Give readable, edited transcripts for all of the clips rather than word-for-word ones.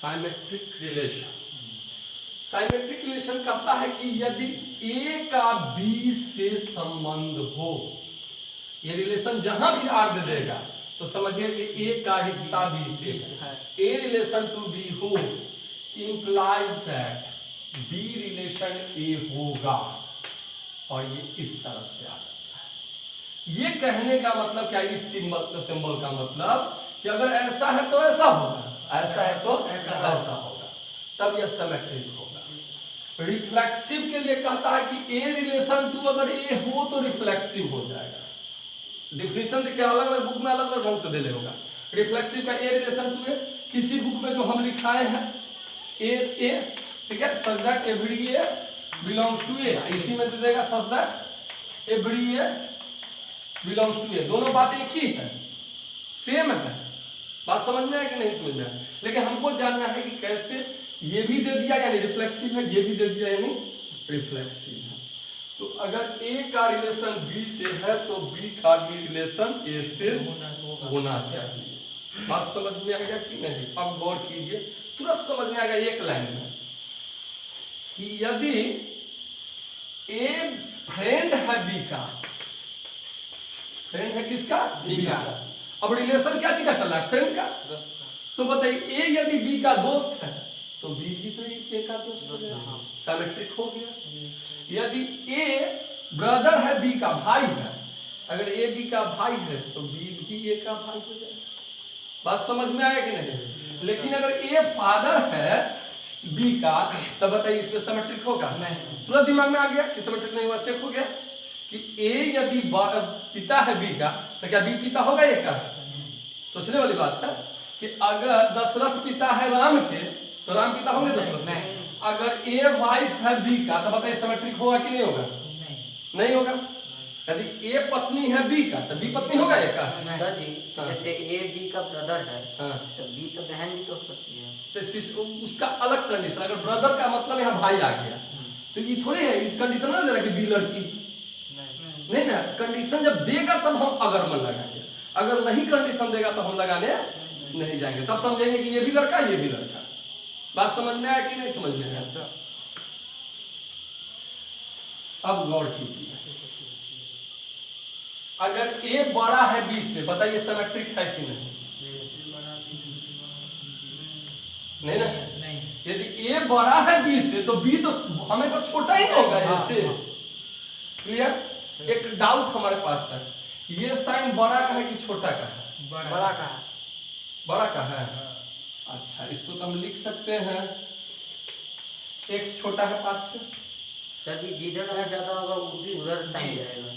Symmetric relation. Symmetric relation कहता है कि यदि ए का बी से संबंध हो, ये रिलेशन जहां भी आर दे देगा तो समझिए कि ए का रिश्ता बी से है। ए रिलेशन टू बी हो इंप्लाइज दैट बी रिलेशन ए होगा, और ये इस तरह से आ जाता है। ये कहने का मतलब क्या, इस सिंबल का मतलब कि अगर ऐसा है तो ऐसा होगा, ऐसा है तो ऐसा होगा, तब यह सिमेट्रिक होगा। रिफ्लेक्सिव के लिए कहता है कि ए रिलेशन टू अगर ए हो तो रिफ्लेक्सिव हो जाएगा। डिफिनेशन देखिए अलग अलग बुक में अलग अलग ढंग से दे होगा। रिफ्लेक्सिव का ए रिलेशन टू ए, किसी बुक में जो हम लिखाए हैं ए ठीक है, such that every a belongs to A, इसी में दे देगा such that every a belongs to A. दोनों बातें एक ही है, सेम है। बात समझ में है कि नहीं समझ में है? लेकिन हमको जानना है कि कैसे, ये भी दे दिया यानी रिफ्लेक्सिव है, ये भी दे दिया यानी रिफ्लेक्सिव है। तो अगर ए का रिलेशन बी से है तो बी का भी रिलेशन ए से होना चाहिए। बात समझ में आएगा कि नहीं? अब गौर कीजिए, तुरंत समझ में आएगा एक लाइन में कि यदि ए फ्रेंड है बी का, फ्रेंड है किसका? बी का। अब रिलेशन क्या चीज का चल रहा है? फ्रेंड का, तो बताइए ए यदि बी का दोस्त है तो बी भी तो ए का दोस्त हो जाएगा, सिमेट्रिक हो गया। यदि ए ब्रदर है बी का, भाई है, अगर ए बी का भाई है तो बी भी ए का भाई हो जाएगा। बात समझ में आया कि नहीं? लेकिन अगर ए फादर है बी का, तब बताइए इसमें सिमेट्रिक होगा? नहीं। तुरंत दिमाग में आ गया कि सिमेट्रिक नहीं हुआ, चेक हो गया कि ए यदि पिता है बी का तो क्या बी पिता होगा ए का? सोचने वाली बात है कि अगर दशरथ पिता है राम के तो राम पिता होंगे दशरथ? नहीं। अगर ए वाइफ है बी का तो बताइए सिमेट्रिक होगा कि नहीं होगा? नहीं होगा। यदि ए पत्नी है बी का तो बी पत्नी होगा ए का? सर जी, तो जैसे ए बी का ब्रदर है, हाँ, तो बी तो बहन भी तो हो सकती है। तो उसका अलग कंडीशन, अगर ब्रदर का मतलब यहाँ भाई आ गया तो ये थोड़ी है, इस कंडीशन ना दे रहा कि बी लड़की, नहीं ना। कंडीशन जब देगा तब हम अगर मन लगाएंगे, अगर नहीं कंडीशन देगा तो हम लगाने नहीं जाएंगे, तब समझेंगे कि ये भी लड़का ये भी लड़का। बात समझ में आया कि नहीं समझ में आया? अब गौर कीजिए, अगर ए बड़ा है बी से, बताइए सिमेट्रिक है कि नहीं? नहीं ना? नहीं। यदि ए बड़ा है बी से तो बी तो हमेशा छोटा ही होगा ए से। क्लियर? एक डाउट हमारे पास है, ये साइन बड़ा का है कि छोटा का है? बड़ा का है। बड़ा का है। अच्छा, इसको तो हम लिख सकते हैं x छोटा है 5 से। सर जी, जिधर ज्यादा होगा उधर साइन जाएगा।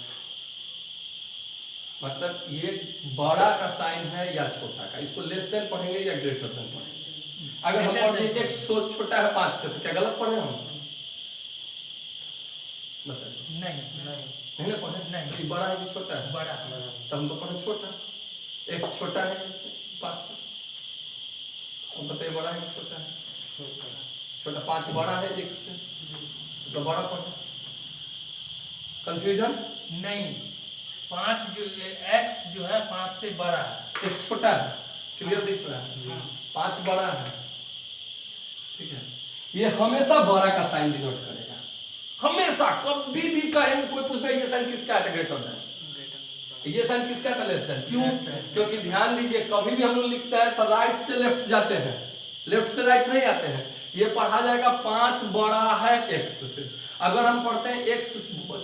मतलब ये बड़ा का साइन है या छोटा का, इसको लेस देन पढ़ेंगे या ग्रेटर देन पढ़ेंगे? अगर हम पढ़ते x छोटा है 5 से तो क्या गलत पढ़े हम? बताइए। नहीं ना पढ़े? नहीं। ये बड़ा है कि छोटा है? बड़ा। तब हम तो पढ़े छोटा। x छोटा है इससे 5 से, अब बताइए बड़ा है कि छोटा है? छोटा। 5 बड़ा है x से तो बड़ा पढ़े। कंफ्यूजन नहीं, 5 जो x जो है 5 से बड़ा है, x छोटा है, क्लियर दिख रहा है? 5 बड़ा है, ठीक है। ये हमेशा बड़ा का साइन डिनोट करेगा, हमेशा। कभी भी कहेंगे, कोई पूछता है ये साइन किसका है? Greater than. ये साइन किसका था? Less than. क्यों? क्योंकि ध्यान दीजिए, कभी भी हम लोग लिखते हैं तो राइट से लेफ्ट जाते हैं, लेफ्ट से राइट नहीं आते हैं। ये पढ़ा जाएगा 5 बड़ा है x से। अगर हम पढ़ते हैं x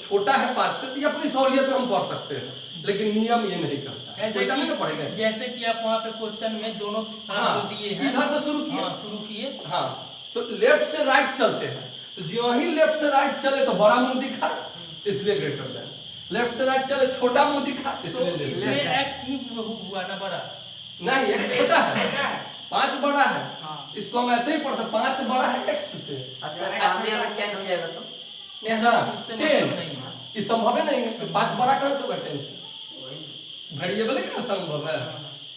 छोटा है 5 से तो ये अपनी सहूलियत में हम पढ़ सकते हैं, लेकिन नियम ये नहीं करता। ऐसे नहीं तो पढ़ेंगे जैसे कि आप वहाँ पे क्वेश्चन में दोनों दिए हैं, इधर से शुरू किए। हाँ, तो लेफ्ट से राइट चलते हैं, तो जो ही लेफ्ट से राइट चले तो बड़ा मुंह दिखा, इसलिए ग्रेटर देन। लेफ्ट से राइट चले छोटा मुंह दिखा, इसलिए इसमें x ही हुआ ना बड़ा? नहीं, x छोटा है, 5 बड़ा है। इसको हम ऐसे ही पढ़ सकते, 5 बड़ा है x से। अच्छा, सामने अगर 10 हो जाएगा तो? उससे मतलब नहीं है, ये संभव है नहीं। तो 5 बड़ा कहाँ से होगा 10 से? वेरिएबल है कि ना संभव है।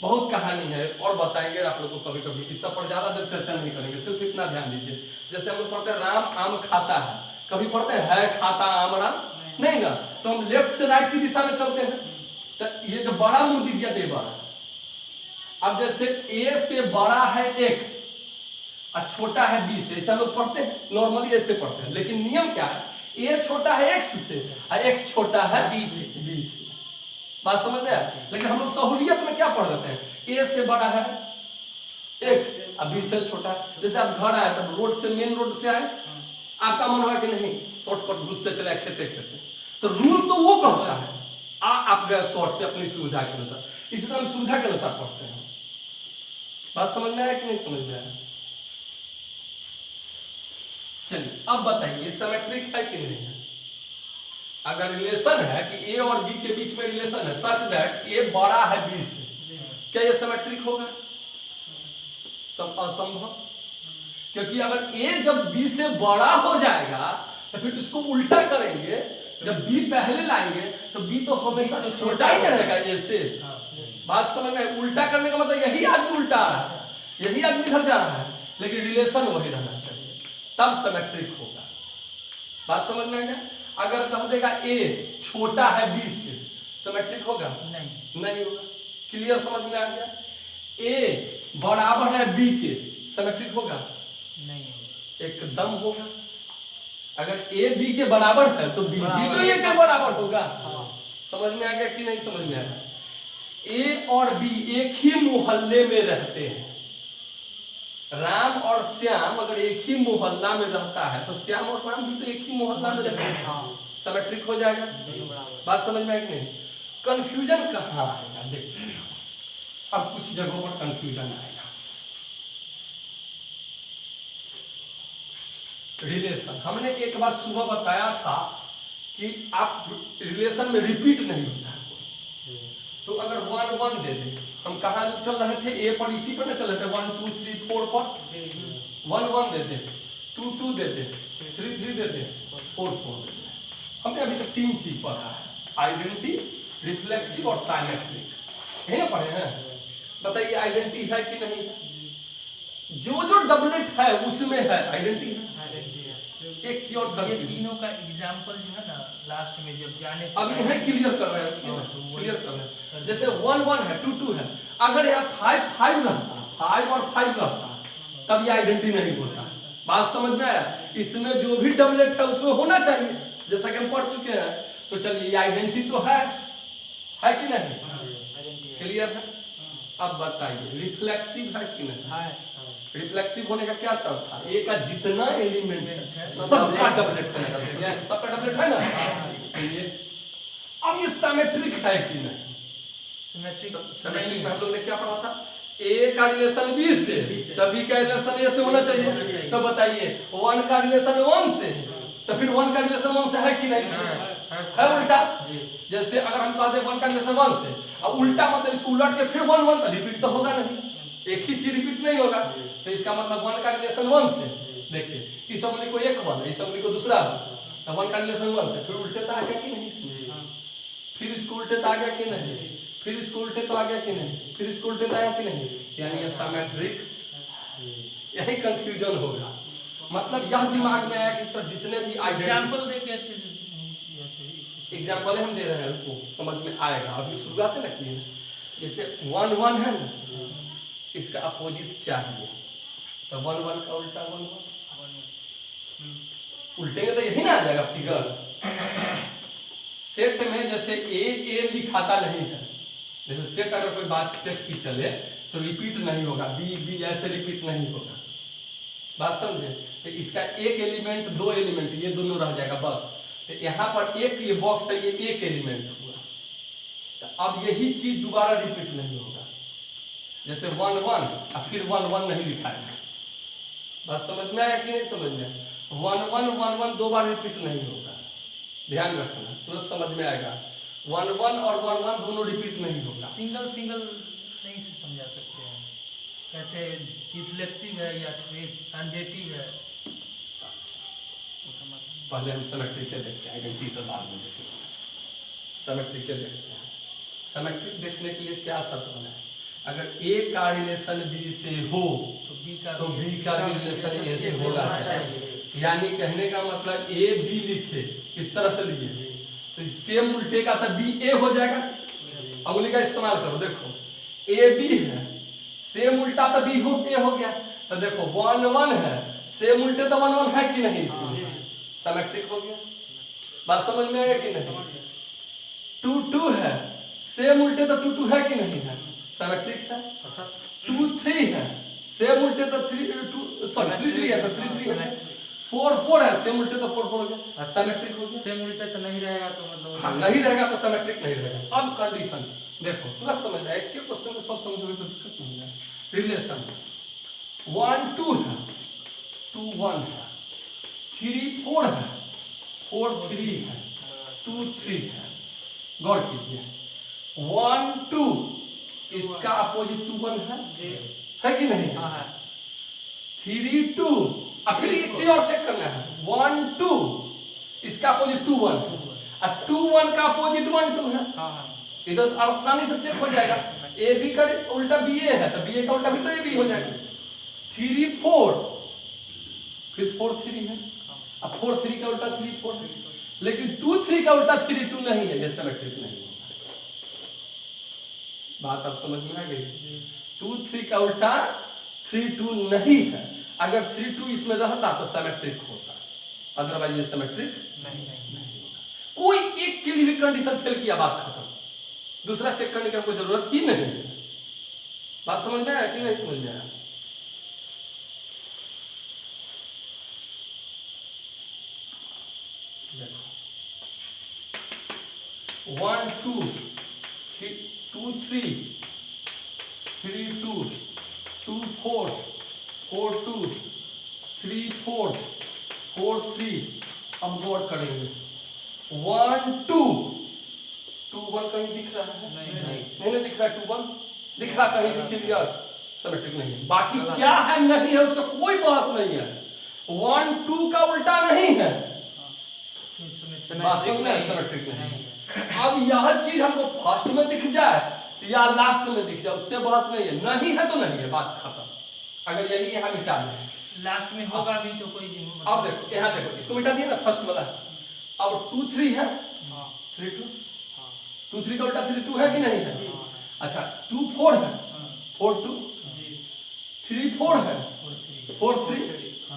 बहुत कहानी है और बताएंगे आप लोगों को कभी कभी, इस सब पर ज्यादा देर चर्चा नहीं करेंगे, सिर्फ इतना ध्यान दीजिए। जैसे हम लोग पढ़ते हैं राम आम खाता है, कभी पढ़ते हैं है खाता आम राम? नहीं ना। तो हम लेफ्ट से राइट की दिशा में चलते हैं, तो ये जो बड़ा मुंह दिख गया तो ये बड़ा। अब जैसे a से बड़ा है x, और छोटा है बी से, ऐसा लोग पढ़ते हैं, नॉर्मली ऐसे पढ़ते हैं, लेकिन नियम क्या है, ए छोटा है एक्स से और एक्स छोटा है बी से। बात समझ में आया? लेकिन हम लोग सहूलियत में क्या पढ़ देते हैं, ए से बड़ा है एक्स और बी से छोटा है। जैसे आप घर आए तब रोड से, मेन रोड से आए, आपका मन हुआ कि नहीं शॉर्टकट घुसते चले खेते खेते, तो रूल तो वो कहता है आप गए शॉर्ट से अपनी सुविधा के अनुसार, इसी तरह हम सुविधा के अनुसार पढ़ते हैं। बात समझ में आया कि नहीं समझ में आया? चलिए अब बताइए सिमेट्रिक है कि नहीं है? अगर रिलेशन है कि ए और बी के बीच में रिलेशन है सच दैट ए बड़ा है बी से, क्या ये सिमेट्रिक होगा? असंभव, क्योंकि अगर ए जब बी से बड़ा हो जाएगा तो फिर इसको उल्टा करेंगे, जब बी पहले लाएंगे तो बी तो हमेशा छोटा ही रहेगा ए से। बात समझ में? उल्टा करने का मतलब यही आदमी उल्टा आ रहा है, यही आदमी इधर जा रहा है, लेकिन रिलेशन वही रहना चाहिए, तब सिमेट्रिक होगा। बात समझ में आ गया? अगर कह देगा ए छोटा है बी से, सिमेट्रिक होगा? नहीं होगा। क्लियर, समझ में आ गया? ए बराबर है बी के, सिमेट्रिक होगा? नहीं, एकदम होगा। अगर ए बी के बराबर है तो बी तो ए के बराबर होगा। समझ में आ गया कि नहीं समझ में आया? ए और बी एक ही मोहल्ले में रहते हैं, राम और श्याम अगर एक ही मोहल्ला में रहता है तो श्याम और राम भी तो एक ही मोहल्ला में रहते हैं, सिमेट्रिक हो जाएगा। बात समझ में आया कि नहीं? कंफ्यूजन कहाँ आएगा? देखिए अब कुछ जगहों पर कंफ्यूजन आएगा। रिलेशन हमने एक बार सुबह बताया था कि आप रिलेशन में रिपीट नहीं होता है, तो अगर 1 1 दे दे, हम कहाँ चल रहे थे, ए पर इसी पर ना चल रहे थे, 1 2 3 4 पर 1 1 दे दे, 2 2 दे दे, 3 3 दे दे, 4 4 दे दे। हमने अभी तक 3 चीज पढ़ा है, आइडेंटिटी, रिफ्लेक्सिव और साइमेट्रिक, यही ना पढ़े हैं? बताइए आइडेंटिटी है कि नहीं है? जो जो डबलेट है उसमें है आइडेंटिटी है। एक चीज और ये तीनों का एग्जांपल जो है ना लास्ट में जब जाने से अब यही क्लियर कर रहे हैं, क्लियर कर रहे हैं। जैसे 1 1 है, 2 2 है, अगर यहाँ 5 5 रहता, 5 और 5 रहता, तब ये आइडेंटिटी नहीं होता। बात समझ में आया? इसमें जो भी डबलेट है उसमें होना चाहिए, जैसा कि हम पढ़ चुके हैं। तो चलिए ये आइडेंटिटी तो है कि नहीं? क्लियर है? अब बताइए रिफ्लेक्सिव है कि नहीं? रिफ्लेक्सिव होने का क्या शर्त था? ए का जितना एलिमेंट है सबका डबलेट होना चाहिए, सबका डबलेट है ना? अब ये सिमेट्रिक है कि नहीं? सिमेट्रिक में हम लोग ने क्या पढ़ा था? ए का रिलेशन बी से, तब बी का रिलेशन ए से होना चाहिए। तो बताइए 1 का रिलेशन 1 से, तो फिर 1 का रिलेशन 1 से है कि नहीं? है उल्टा। जैसे अगर हम कह दे 1 का रिलेशन 1 से, अब उल्टा मतलब इसको उलट के फिर 1 1 का रिपीट तो होगा नहीं, एक ही चीज रिपीट नहीं होगा। तो इसका मतलब 1 का रिलेशन 1 से, देखिए इस अमली को एक 1 है, इस अमली को दूसरा 1, तो 1 का रिलेशन 1 से, फिर उल्टे तो आ गया कि नहीं इसमें? फिर इसको उल्टे तो आ गया कि नहीं? फिर इसको उल्टे तो आ गया कि नहीं? फिर इसको उल्टे तो आया कि नहीं? यानी ये सिमेट्रिक, यही कंफ्यूजन होगा। मतलब यह दिमाग में आया कि सर जितने भी एग्जांपल देके अच्छे से एग्जांपल हम दे रहे हैं, उनको समझ में आएगा। अभी शुरुआत है ना कि जैसे 1 1 है ना, इसका अपोजिट चाहिए, तो 1 1 का उल्टा 1 1 उल्टेंगे तो यही ना आ जाएगा फिगर। सेट में जैसे ए लिखाता नहीं है, जैसे सेट अगर कोई बात सेट की चले तो रिपीट नहीं होगा, बी बी ऐसे रिपीट नहीं होगा। बात समझे? तो इसका एक एलिमेंट 2 एलिमेंट ये दोनों रह जाएगा बस। तो यहाँ पर एक ये बॉक्स है, ये एक एलिमेंट हुआ, तो अब यही चीज दोबारा रिपीट नहीं होगा। जैसे 1 1 और फिर 1 1 नहीं लिखाएगा। बात समझ में आया कि नहीं समझ में? 1 1 1 1 2 बार रिपीट नहीं होगा, ध्यान रखना, तुरंत समझ में आएगा। 1 1 और 1 1 दोनों रिपीट नहीं होगा। सिंगल सिंगल नहीं से समझा सकते हैं, कैसे रिफ्लेक्सिव है या ट्रांजिटिव है। पहले हम सिमेट्रिक देखते हैं, आइडेंटिटी से बाद में देखेंगे। सिमेट्रिक देखते हैं। सिमेट्रिक देखने के लिए क्या शर्त बना है? अगर ए का रिलेशन बी से हो तो बी का भी रिलेशन ए से होना चाहिए। यानी कहने का मतलब ए बी लिखे, इस तरह से लिए तो सेम उल्टेगा तो बी ए हो जाएगा। अंगुली का इस्तेमाल करो, देखो ए बी है, सेम उल्टा तो बी हो ए हो गया। तो देखो 1 1 है, सेम उल्टे तो 1 1 है कि नहीं, इसमें सिमेट्रिक हो गया। बात समझ में आया कि नहीं? 2 2 है, सेम उल्टे तो 2 2 है कि नहीं है, सिमेट्रिक है। 2 3 है, सेम उल्टे तो 3 2 सॉरी 3 3 है तो 3 3 है। 4 4 है, सेम उल्टे तो 4 4 हो गया, सिमेट्रिक हो गया। सेम उल्टे तो नहीं रहेगा तो मतलब हाँ, नहीं रहेगा तो सिमेट्रिक नहीं रहेगा। अब कंडीशन देखो, तुरंत समझ में आए, एक क्वेश्चन को सब समझोगे तो दिक्कत नहीं है। रिलेशन 1 2 है, 2 1 है, 3 4 है, 4 3 है, 2 3 है। गौर कीजिए, 1 2 इसका अपोजिट 2 1 है कि नहीं? हाँ है। 3 2 अब फिर एक चीज और चेक करना है, 1 2 इसका अपोजिट 2 1 है, और 2 1 का अपोजिट 1 2 है। हाँ हाँ इधर आसानी से चेक हो जाएगा। ए बी का उल्टा बी ए है तो बी ए का उल्टा फिर तो ए बी हो जाएगा। 3 4 फिर 4 3 है, अब 4 3 का उल्टा 3 4 है, लेकिन 2 3 का उल्टा 3 2 नहीं है, ये सिमेट्रिक नहीं होगा। बात आप समझ में आ गई? 2 3 का उल्टा 3 2 नहीं है। अगर 3 2 इसमें रहता तो सिमेट्रिक होता, अदरवाइज ये सिमेट्रिक नहीं कोई एक के लिए भी कंडीशन फेल किया, बात खत्म, दूसरा चेक करने की हमको जरूरत ही नहीं है। बात समझ में आया कि नहीं समझ में आया? देखो 1 2 2 3 3 2 2 4 4 2 3 4 4 3। अब गौर करेंगे 1 2 2 1 कहीं दिख रहा है? नहीं दिख रहा है। 2 1 दिख रहा कहीं भी, क्लियर सिमेट्रिक नहीं है। बाकी क्या है, नहीं है, उससे कोई बहस नहीं है। 1 2 का उल्टा नहीं है, वास्तव में सिमेट्रिक नहीं है। अब यह चीज हमको फर्स्ट में दिख जाए या लास्ट में दिख जाए, उससे बहस नहीं है। नहीं है तो नहीं है, बात खत्म। अगर यही यहाँ मिटा दें, लास्ट में होगा भी तो कोई अब देखो यहाँ देखो, इसको मिटा दिया ना फर्स्ट वाला। अब 2 3 है, 3 2 2 3 का उल्टा 3 2 है कि नहीं है? अच्छा 2 4 है, 4 2 3 4 है, 4 3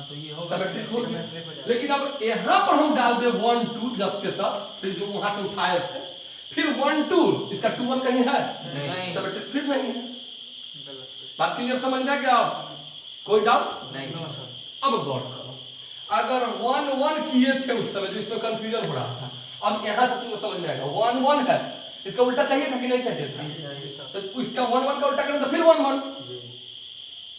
तो ये होगा सिमेट्रिक हो गया। लेकिन अब यहाँ पर हम डाल दे 1 2 10 के 10, फिर जो वहां से उठाए थे, फिर 1 2 इसका 2 1 कहीं है, सिमेट्रिक फिर नहीं है। बात क्लियर समझ में आ गया? आप कोई डाउट नहीं सर। अब गौर करो, अगर 1 1 किए थे उस समय जो इसमें कंफ्यूजन हो रहा था, अब यहां से तुमको समझ में आएगा 1 1 है, इसका उल्टा चाहिए था कि नहीं चाहिए था? तो इसका 1 1 का उल्टा करें तो फिर 1 1।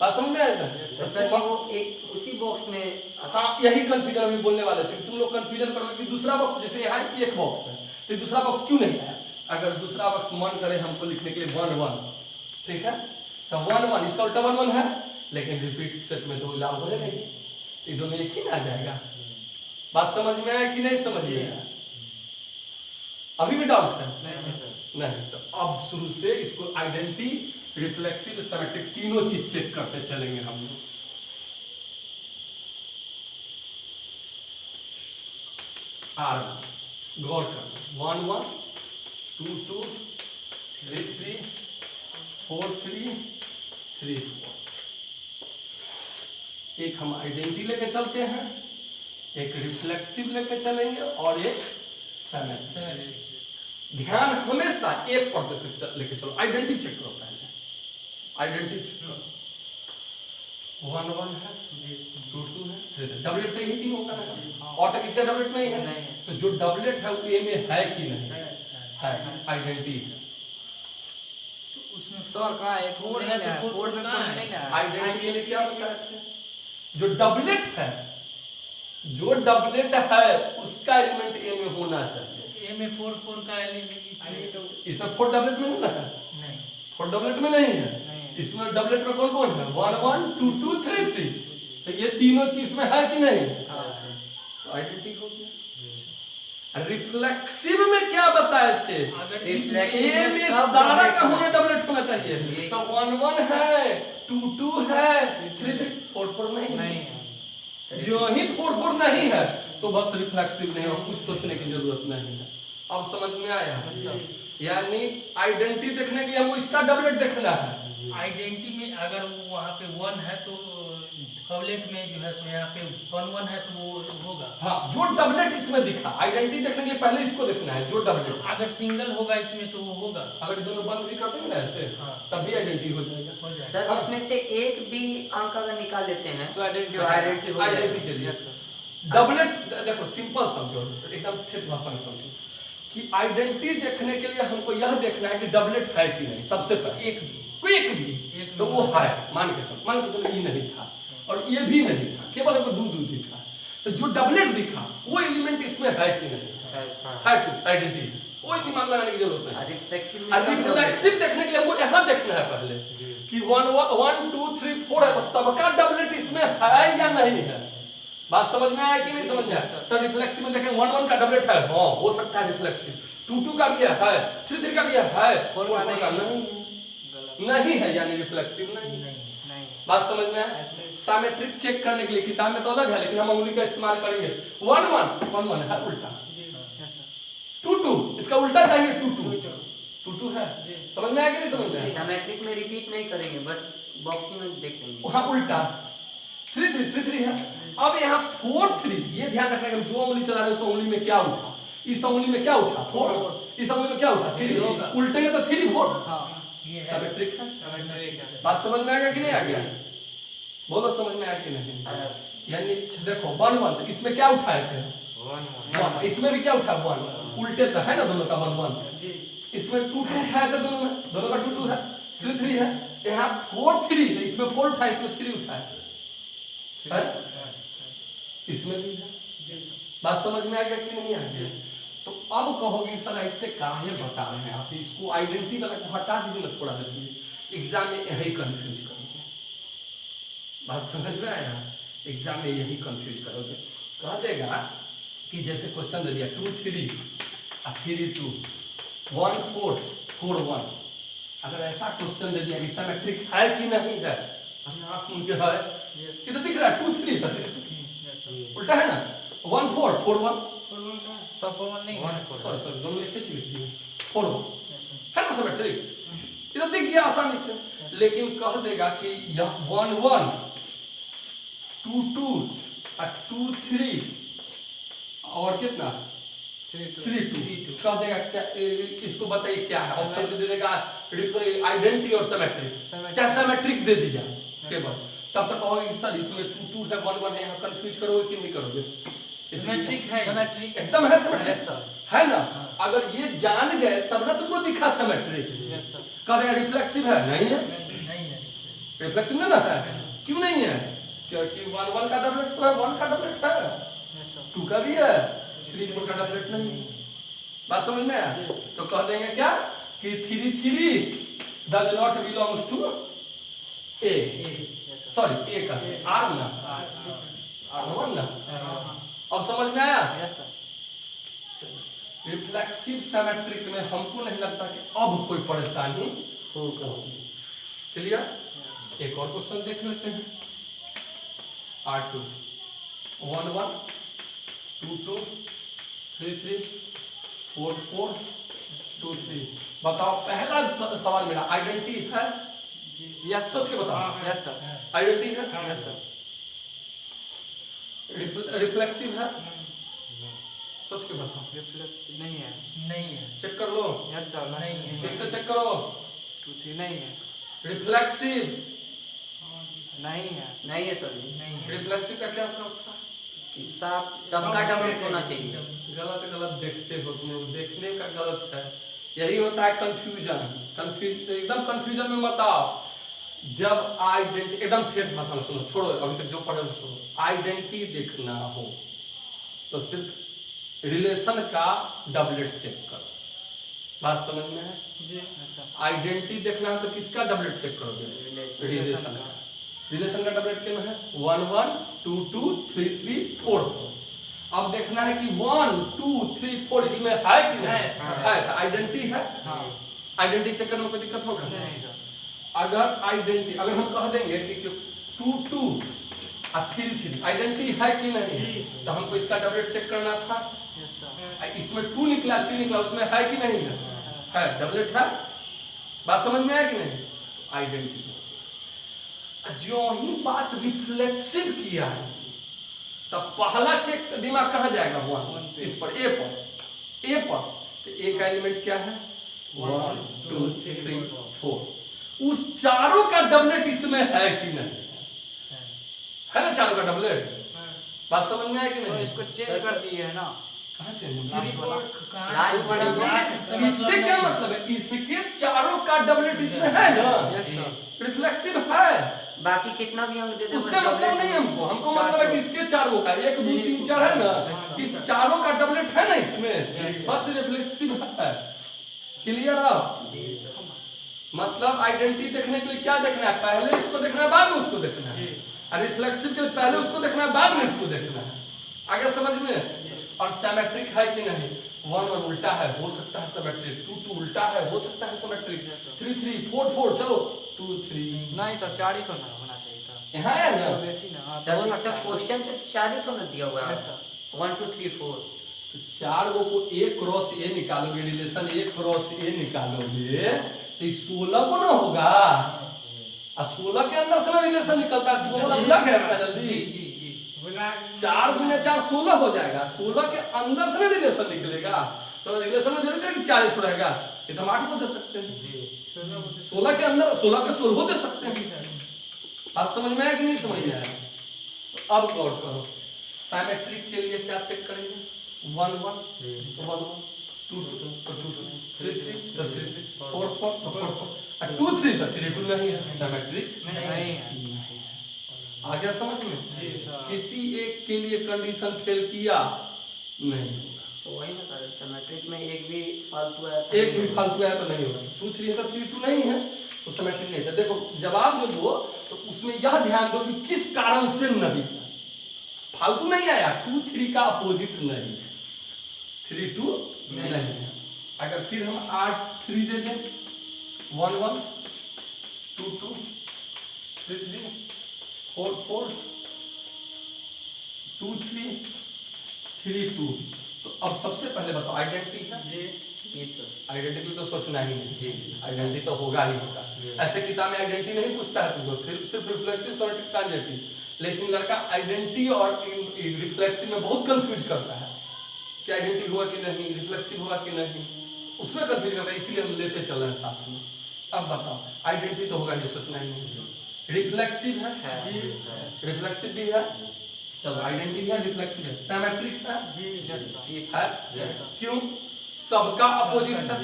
बात समझ में आएगा? तो सर कि वो एक उसी बॉक्स में, हाँ यही कंफ्यूजन अभी बोलने वाले थे कि तुम लोग कंफ्यूजन करोगे कि दूसरा बॉक्स, जैसे यहाँ एक बॉक्स है तो दूसरा बॉक्स क्यों नहीं है? अगर दूसरा बॉक्स मन करे हमको लिखने के लिए 1 1, ठीक है, तो 1 1 इसका उल्टा 1 1 है, लेकिन रिपीट सेट में तो लाभ हो नहीं, ये दोनों एक ही ना आ जाएगा। बात समझ में आया कि नहीं समझ में आया? अभी भी डाउट है? नहीं। तो अब शुरू से इसको आइडेंटिटी, रिफ्लेक्सिव, सिमेट्रिक तीनों चीज चेक करते चलेंगे हम लोग। गौर कर 1 1 2 2 3 3 4 3 3 4। एक हम आइडेंटिटी लेके चलते हैं, एक रिफ्लेक्सिव लेके चलेंगे और एक सिमेट्रिक। ध्यान हमेशा एक पर लेके चलो। आइडेंटिटी चेक करो पहले, आइडेंटिटी चेक करो। 1 1 है, 2 2 है, 3 3। डबलेट तो यही तीन होगा ना, और तक इसका डबलेट नहीं है। तो जो डबलेट है वो ए में है कि नहीं है? आइडेंटिटी है। उसमें सर का है 4 है ना, 4 में 4 नहीं ना। आइडेंटिटी के लिए क्या बताए थे? जो डबलेट है, जो डबलेट है उसका एलिमेंट ए में होना चाहिए। ए में 4 4 का एलिमेंट इसमें 4 डबलेट में नहीं, 4 डबलेट में नहीं है। इसमें डबलेट में कौन कौन है? 1 1 2 2 3 3। तो ये तीनों चीज में है कि नहीं? तो आइडेंटिटी हो गया। रिफ्लेक्सिव में क्या बताए थे? रिफ्लेक्सिव ए में सारा का होने डबलेट होना चाहिए। तो 1 1 है, 2 2 है, 3 3 4 4 नहीं है। जो ही 4 4 नहीं है तो बस रिफ्लेक्सिव नहीं, और कुछ सोचने की जरूरत नहीं है। अब समझ में आया? यानी आइडेंटिटी देखने के लिए हमको इसका डबलेट देखना है। आइडेंटिटी में अगर वहाँ पे 1 है तो डबलेट में जो है सो यहाँ पे 1 1 है तो वो होगा। हाँ, जो डबलेट इसमें दिखा, आइडेंटिटी देखने के लिए पहले इसको देखना है, जो डबलेट। अगर सिंगल होगा इसमें तो वो होगा। अगर ये दोनों बंद भी कर देंगे ना ऐसे, हाँ। तब भी आइडेंटिटी हो जाएगा। हो जाएगा। सर हाँ। उसमें से एक भी अंक अगर निकाल लेते हैं तो आइडेंटिटी तो आइडेंटिटी हो आइडेंटिटी जाएगा। के लिए Yes, sir. डबलेट देखो सिंपल समझो, एकदम ठेठ भाषा में समझो कि आइडेंटिटी देखने के लिए हमको यह देखना है कि डबलेट है कि नहीं। सबसे पहले एक भी कोई एक भी एक तो भी वो है, मान के चलो ये नहीं था और ये भी नहीं था, केवल हमको दो दिखा। तो जो डबलेट दिखा वो एलिमेंट इसमें है कि नहीं है, तो आइडेंटिटी कोई दिमाग लगाने की जरूरत नहीं। रिफ्लेक्सिव में सब रिफ्लेक्सिव देखने के लिए हमको यहाँ देखना है पहले कि 1 1 2 3 4 है, तो सबका डबलेट इसमें है या नहीं है। बात समझ में आया कि नहीं समझ में आया? तो रिफ्लेक्सिव में देखें 1 1 का डबलेट है, हाँ हो सकता है रिफ्लेक्सिव। 2 2 का भी है, 3 3 का भी है, 4 4 का नहीं है, यानी रिफ्लेक्सिव नहीं। नहीं बात समझ में आया? साइमेट्रिक चेक करने के लिए किताब में तो अलग है, लेकिन हम उंगली का इस्तेमाल करेंगे। 1 1 है उल्टा, यस सर 2 2 इसका उल्टा चाहिए, 2 2 है। समझ में आया कि नहीं समझ में आया? सिमेट्रिक में रिपीट नहीं करेंगे, बस बॉक्सिंग में देख लेंगे। वहां उल्टा 3 3 3 3 है। अब यहाँ 4 3, ये ध्यान रखना कि हम जो उंगली चला रहे हैं उस उंगली में क्या उठा, इस उंगली में क्या उठा 4, इस उंगली में क्या उठा 3, उल्टेंगे तो 3 4। हाँ ये है। सिमेट्रिक है। सिमेट्रिक है। बात समझ में आ गया कि नहीं आ गया? बोलो समझ में आया कि नहीं? यानी देखो 1 1 इसमें क्या उठाए थे, 1, इसमें भी क्या उठा 1, उल्टे तो है ना दोनों का 1 1। इसमें 2 2 उठाए थे दोनों में, दोनों का 2 2 है, 3 3 है। यहाँ 4 3, तो इसमें 4 उठा, इसमें 3 उठाए है, इसमें भी है। बात समझ में आ गया कि नहीं आ गया? तो अब कहोगे सर ऐसे काहे बता रहे हैं आप, इसको आइडेंटिटी वाला को हटा दीजिए ना थोड़ा देर, एग्जाम में यही कंफ्यूज करोगे। बात समझ में आया? एग्जाम में यही कंफ्यूज करोगे। कह देगा कि जैसे क्वेश्चन दे दिया 2 3 3 2 1 4 4 1, अगर ऐसा क्वेश्चन दे दिया कि सिमेट्रिक है कि नहीं है, अभी आंख मूंद के है, ये तो दिख रहा है 2 3 उल्टा है ना, 1 4 4 1, सब 4 1 नहीं है। सॉरी दोनों लिखते लिख दिए 4 1 है ना सिमेट्रिक, ये तो दिख गया आसानी से। लेकिन कह देगा कि यह 1 1 2 2 और 2 3 और कितना 3 2 कह देगा क्या, इसको बताइए क्या है। ऑप्शन दे देगा आइडेंटिटी और सिमेट्रिक, चाहे सिमेट्रिक दे दिया केवल, तब तक कहोगे सर इसमें 2 2 है 1 1 है, यहाँ कंफ्यूज करोगे कि नहीं करोगे? सिमेट्रिक है, सिमेट्रिक एकदम है सिमेट्रिक है ना। अगर ये जान गए तब ना तुमको दिखा सिमेट्रिक। कह देगा रिफ्लेक्सिव है, नहीं है, नहीं है। रिफ्लेक्सिव ना है, क्यों नहीं है? क्योंकि 1 1 का डबलेट तो है, 1 का डबलेट है, 2 का भी है, 3 4 का डबलेट नहीं है। बात समझ में आया? तो कह देंगे क्या कि 3 3 does not belongs to A, sorry A का R ना, R1 ना। अब समझ में आया? Yes sir. रिफ्लेक्सिव सिमेट्रिक में हमको नहीं लगता कि अब कोई परेशानी होगा। क्लियर? एक और क्वेश्चन देख लेते हैं। R2 1 1 2 2 3 3 4 4 2 3। बताओ पहला सवाल मेरा आइडेंटिटी है, यस सोच के बताओ। Yes sir. आइडेंटिटी है, यस सर। रिफ्लेक्सिव है, सोच के बताओ। रिफ्लेक्स नहीं है। नहीं है। चेक कर लो, यस सर। नहीं है। ठीक से चेक करो। 2 3 नहीं है। रिफ्लेक्सिव नहीं है। नहीं है सर, नहीं है। रिफ्लेक्सिव का क्या शब्द था? कि सबका डबलेट होना चाहिए। गलत गलत देखते हो तुम लोग, देखने का गलत है, यही होता है कंफ्यूजन। एकदम कंफ्यूजन में मत आओ। जब आइडेंटिटी, एकदम ठेठ भाषा में सुनो, छोड़ो अभी तक जो पढ़े सुनो। आइडेंटिटी देखना हो तो सिर्फ रिलेशन का डबलेट चेक करो। बात समझ में है? जी यस सर। आइडेंटिटी देखना है तो किसका डबलेट चेक करोगे? रिलेशन का। रिलेशन का डबलेट कितना है? 1 1 2 2 3 3 4 4। अब देखना है कि 1 2 3 4 इसमें है कि नहीं है, तो आइडेंटिटी है। आइडेंटिटी चेक करने में कोई दिक्कत होगा? नहीं सर। अगर आइडेंटिटी, अगर हम कह देंगे कि 2 2 और 3 3 आइडेंटिटी है कि नहीं, तो हमको इसका डबलेट चेक करना था। Yes sir. इसमें 2 निकला 3 निकला, उसमें है कि नहीं है, डबलेट है। बात समझ में आया कि नहीं? तो आइडेंटिटी जो ही बात रिफ्लेक्सिव किया है तब पहला चेक दिमाग कहाँ जाएगा? वन, इस पर ए पर तो ए का एलिमेंट क्या है? 1 2 3 4। उस चारों का डबलेट इसमें है कि नहीं? है ना चारों का डबलेट? बात समझ में आया कि तो नहीं? इसको चेंज कर दिए है ना। कहाँ चेंज? लास्ट वाला। लास्ट वाला तो इससे क्या मतलब है? इसके चारों का डबलेट इसमें है ना, यस सर। रिफ्लेक्सिव है। बाकी कितना भी अंक दे दे उससे मतलब नहीं हमको मतलब है कि इसके चारों का 1 2 3 4 है ना, इस चारों का डबलेट है ना इसमें, बस रिफ्लेक्सिव है। क्लियर आप? मतलब आइडेंटिटी देखने के लिए क्या देखना है? पहले इसको देखना है, बाद में उसको देखना है। और रिफ्लेक्सिव के लिए पहले उसको देखना है, बाद में इसको देखना है। आगे समझ में? और सिमेट्रिक है कि नहीं? 1 1 उल्टा है, हो सकता है सिमेट्रिक। 2 2 उल्टा है, हो सकता है सिमेट्रिक। 3 3 4 4 चलो 2 3 नहीं तो 4 ही तो ना होना चाहिए था। यहाँ है ना। वैसी ना। हाँ, सर हो इसका सकता है। क्वेश्चन जो 4 ही तो ना दिया हुआ है। Yes sir. 1 2 3 4 तो 4 गो को A क्रॉस A निकालोगे, रिलेशन A क्रॉस A निकालोगे तो 16 को ना होगा। और 16 के अंदर से ना रिलेशन निकलता है। 16 लग है इतना जल्दी? जी 4 गुने 4 16 हो जाएगा। 16 के अंदर से ना रिलेशन निकलेगा तो रिलेशन में जरूरत है कि 4 ही रहेगा। ये तो हम 8 को दे सकते हैं। 16 के अंदर 16 के 16 दे सकते हैं। बात समझ में आया कि नहीं समझ में आया? तो अब गौर करो, सिमेट्रिक के लिए क्या चेक करेंगे? 1 1 1 1 2 2 तो 2 2 3 3 तो 3 3 4 4 तो 4 4 और 2 3 तो 3 2 नहीं है। सिमेट्रिक नहीं है। आ गया समझ में? किसी एक के लिए कंडीशन फेल किया नहीं होगा। तो वही ना कारण सिमेट्रिक में एक भी फालतू है एक भी फालतू है तो नहीं होगा। 2 3 है तो 3 2 नहीं है तो सिमेट्रिक नहीं था। देखो जवाब जो दो तो उसमें यह ध्यान दो कि किस कारण से नहीं है। फालतू नहीं आया। 2 3 का अपोजिट नहीं है। 3 2 नहीं है। अगर फिर हम 8 3 दे दें 1 1 2 2 3 3 4 4 2 3 3 2 तो अब सबसे पहले बताओ आइडेंटिटी है? जी सर। आइडेंटिटी तो सोचना ही नहीं। आइडेंटिटी तो होगा ही होगा। ऐसे किताब में आइडेंटिटी नहीं पूछता है तुमको, फिर सिर्फ रिफ्लेक्सिव सॉलिड ट्रांजिटिव। लेकिन लड़का आइडेंटिटी और रिफ्लेक्सिव में बहुत कंफ्यूज करता है कि आइडेंटिटी हुआ कि नहीं, रिफ्लेक्सिव हुआ कि नहीं, उसमें कंफ्यूज करता है। इसीलिए हम लेते चल रहे हैं साथ में। अब बताओ आइडेंटिटी तो होगा ही, सोचना ही नहीं। रिफ्लेक्सिव है? रिफ्लेक्सिव भी है। चलो आइडेंटिटी है, रिफ्लेक्सिव है, सिमेट्रिक है जी है? क्यों? सबका अपोजिट है।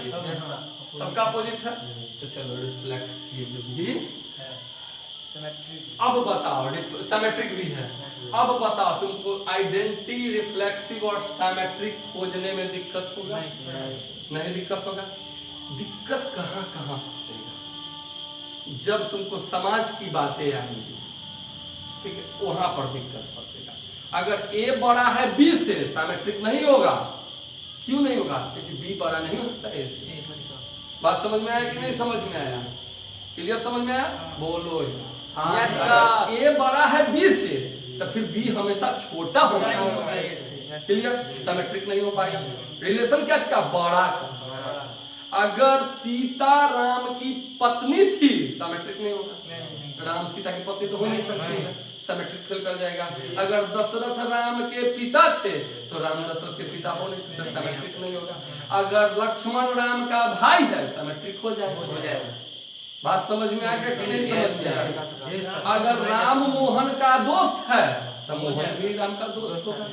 सबका अपोजिट है तो चलो रिफ्लेक्सिव भी। सिमेट्रिक। अब बताओ सिमेट्रिक भी है। अब बताओ तुमको आइडेंटिटी, रिफ्लेक्सिव और सिमेट्रिक खोजने में दिक्कत होगा? नहीं दिक्कत होगा। दिक्कत कहाँ कहाँ फंसेगा? जब तुमको समाज की बातें आएंगी, ठीक है, वहां पर दिक्कत फंसेगा। अगर A बड़ा है B से, सिमेट्रिक नहीं होगा। क्यों नहीं होगा? क्योंकि B बड़ा नहीं हो सकता A से। बात समझ में आया कि नहीं समझ में आया? क्लियर समझ में आया? बोलो हाँ यस सर। अगर A बड़ा है B से तो फिर B हमेशा छोटा होगा। क्लियर? सिमेट्रिक नहीं हो पाएगा। रिलेशन क्या का? बड़ा का। अगर सीता राम की पत्नी थी, सिमेट्रिक नहीं होगा। राम सीता की पत्नी तो हो नहीं सकती है, सिमेट्रिक फेल कर जाएगा। अगर दशरथ राम के पिता थे तो राम दशरथ के पिता हो नहीं सकते, सिमेट्रिक नहीं होगा। अगर लक्ष्मण राम का भाई है, सिमेट्रिक हो जाएगा। बात समझ में आ गया कि नहीं समझ में आया? अगर राम मोहन का दोस्त है तो मोहन भी राम का दोस्त होगा,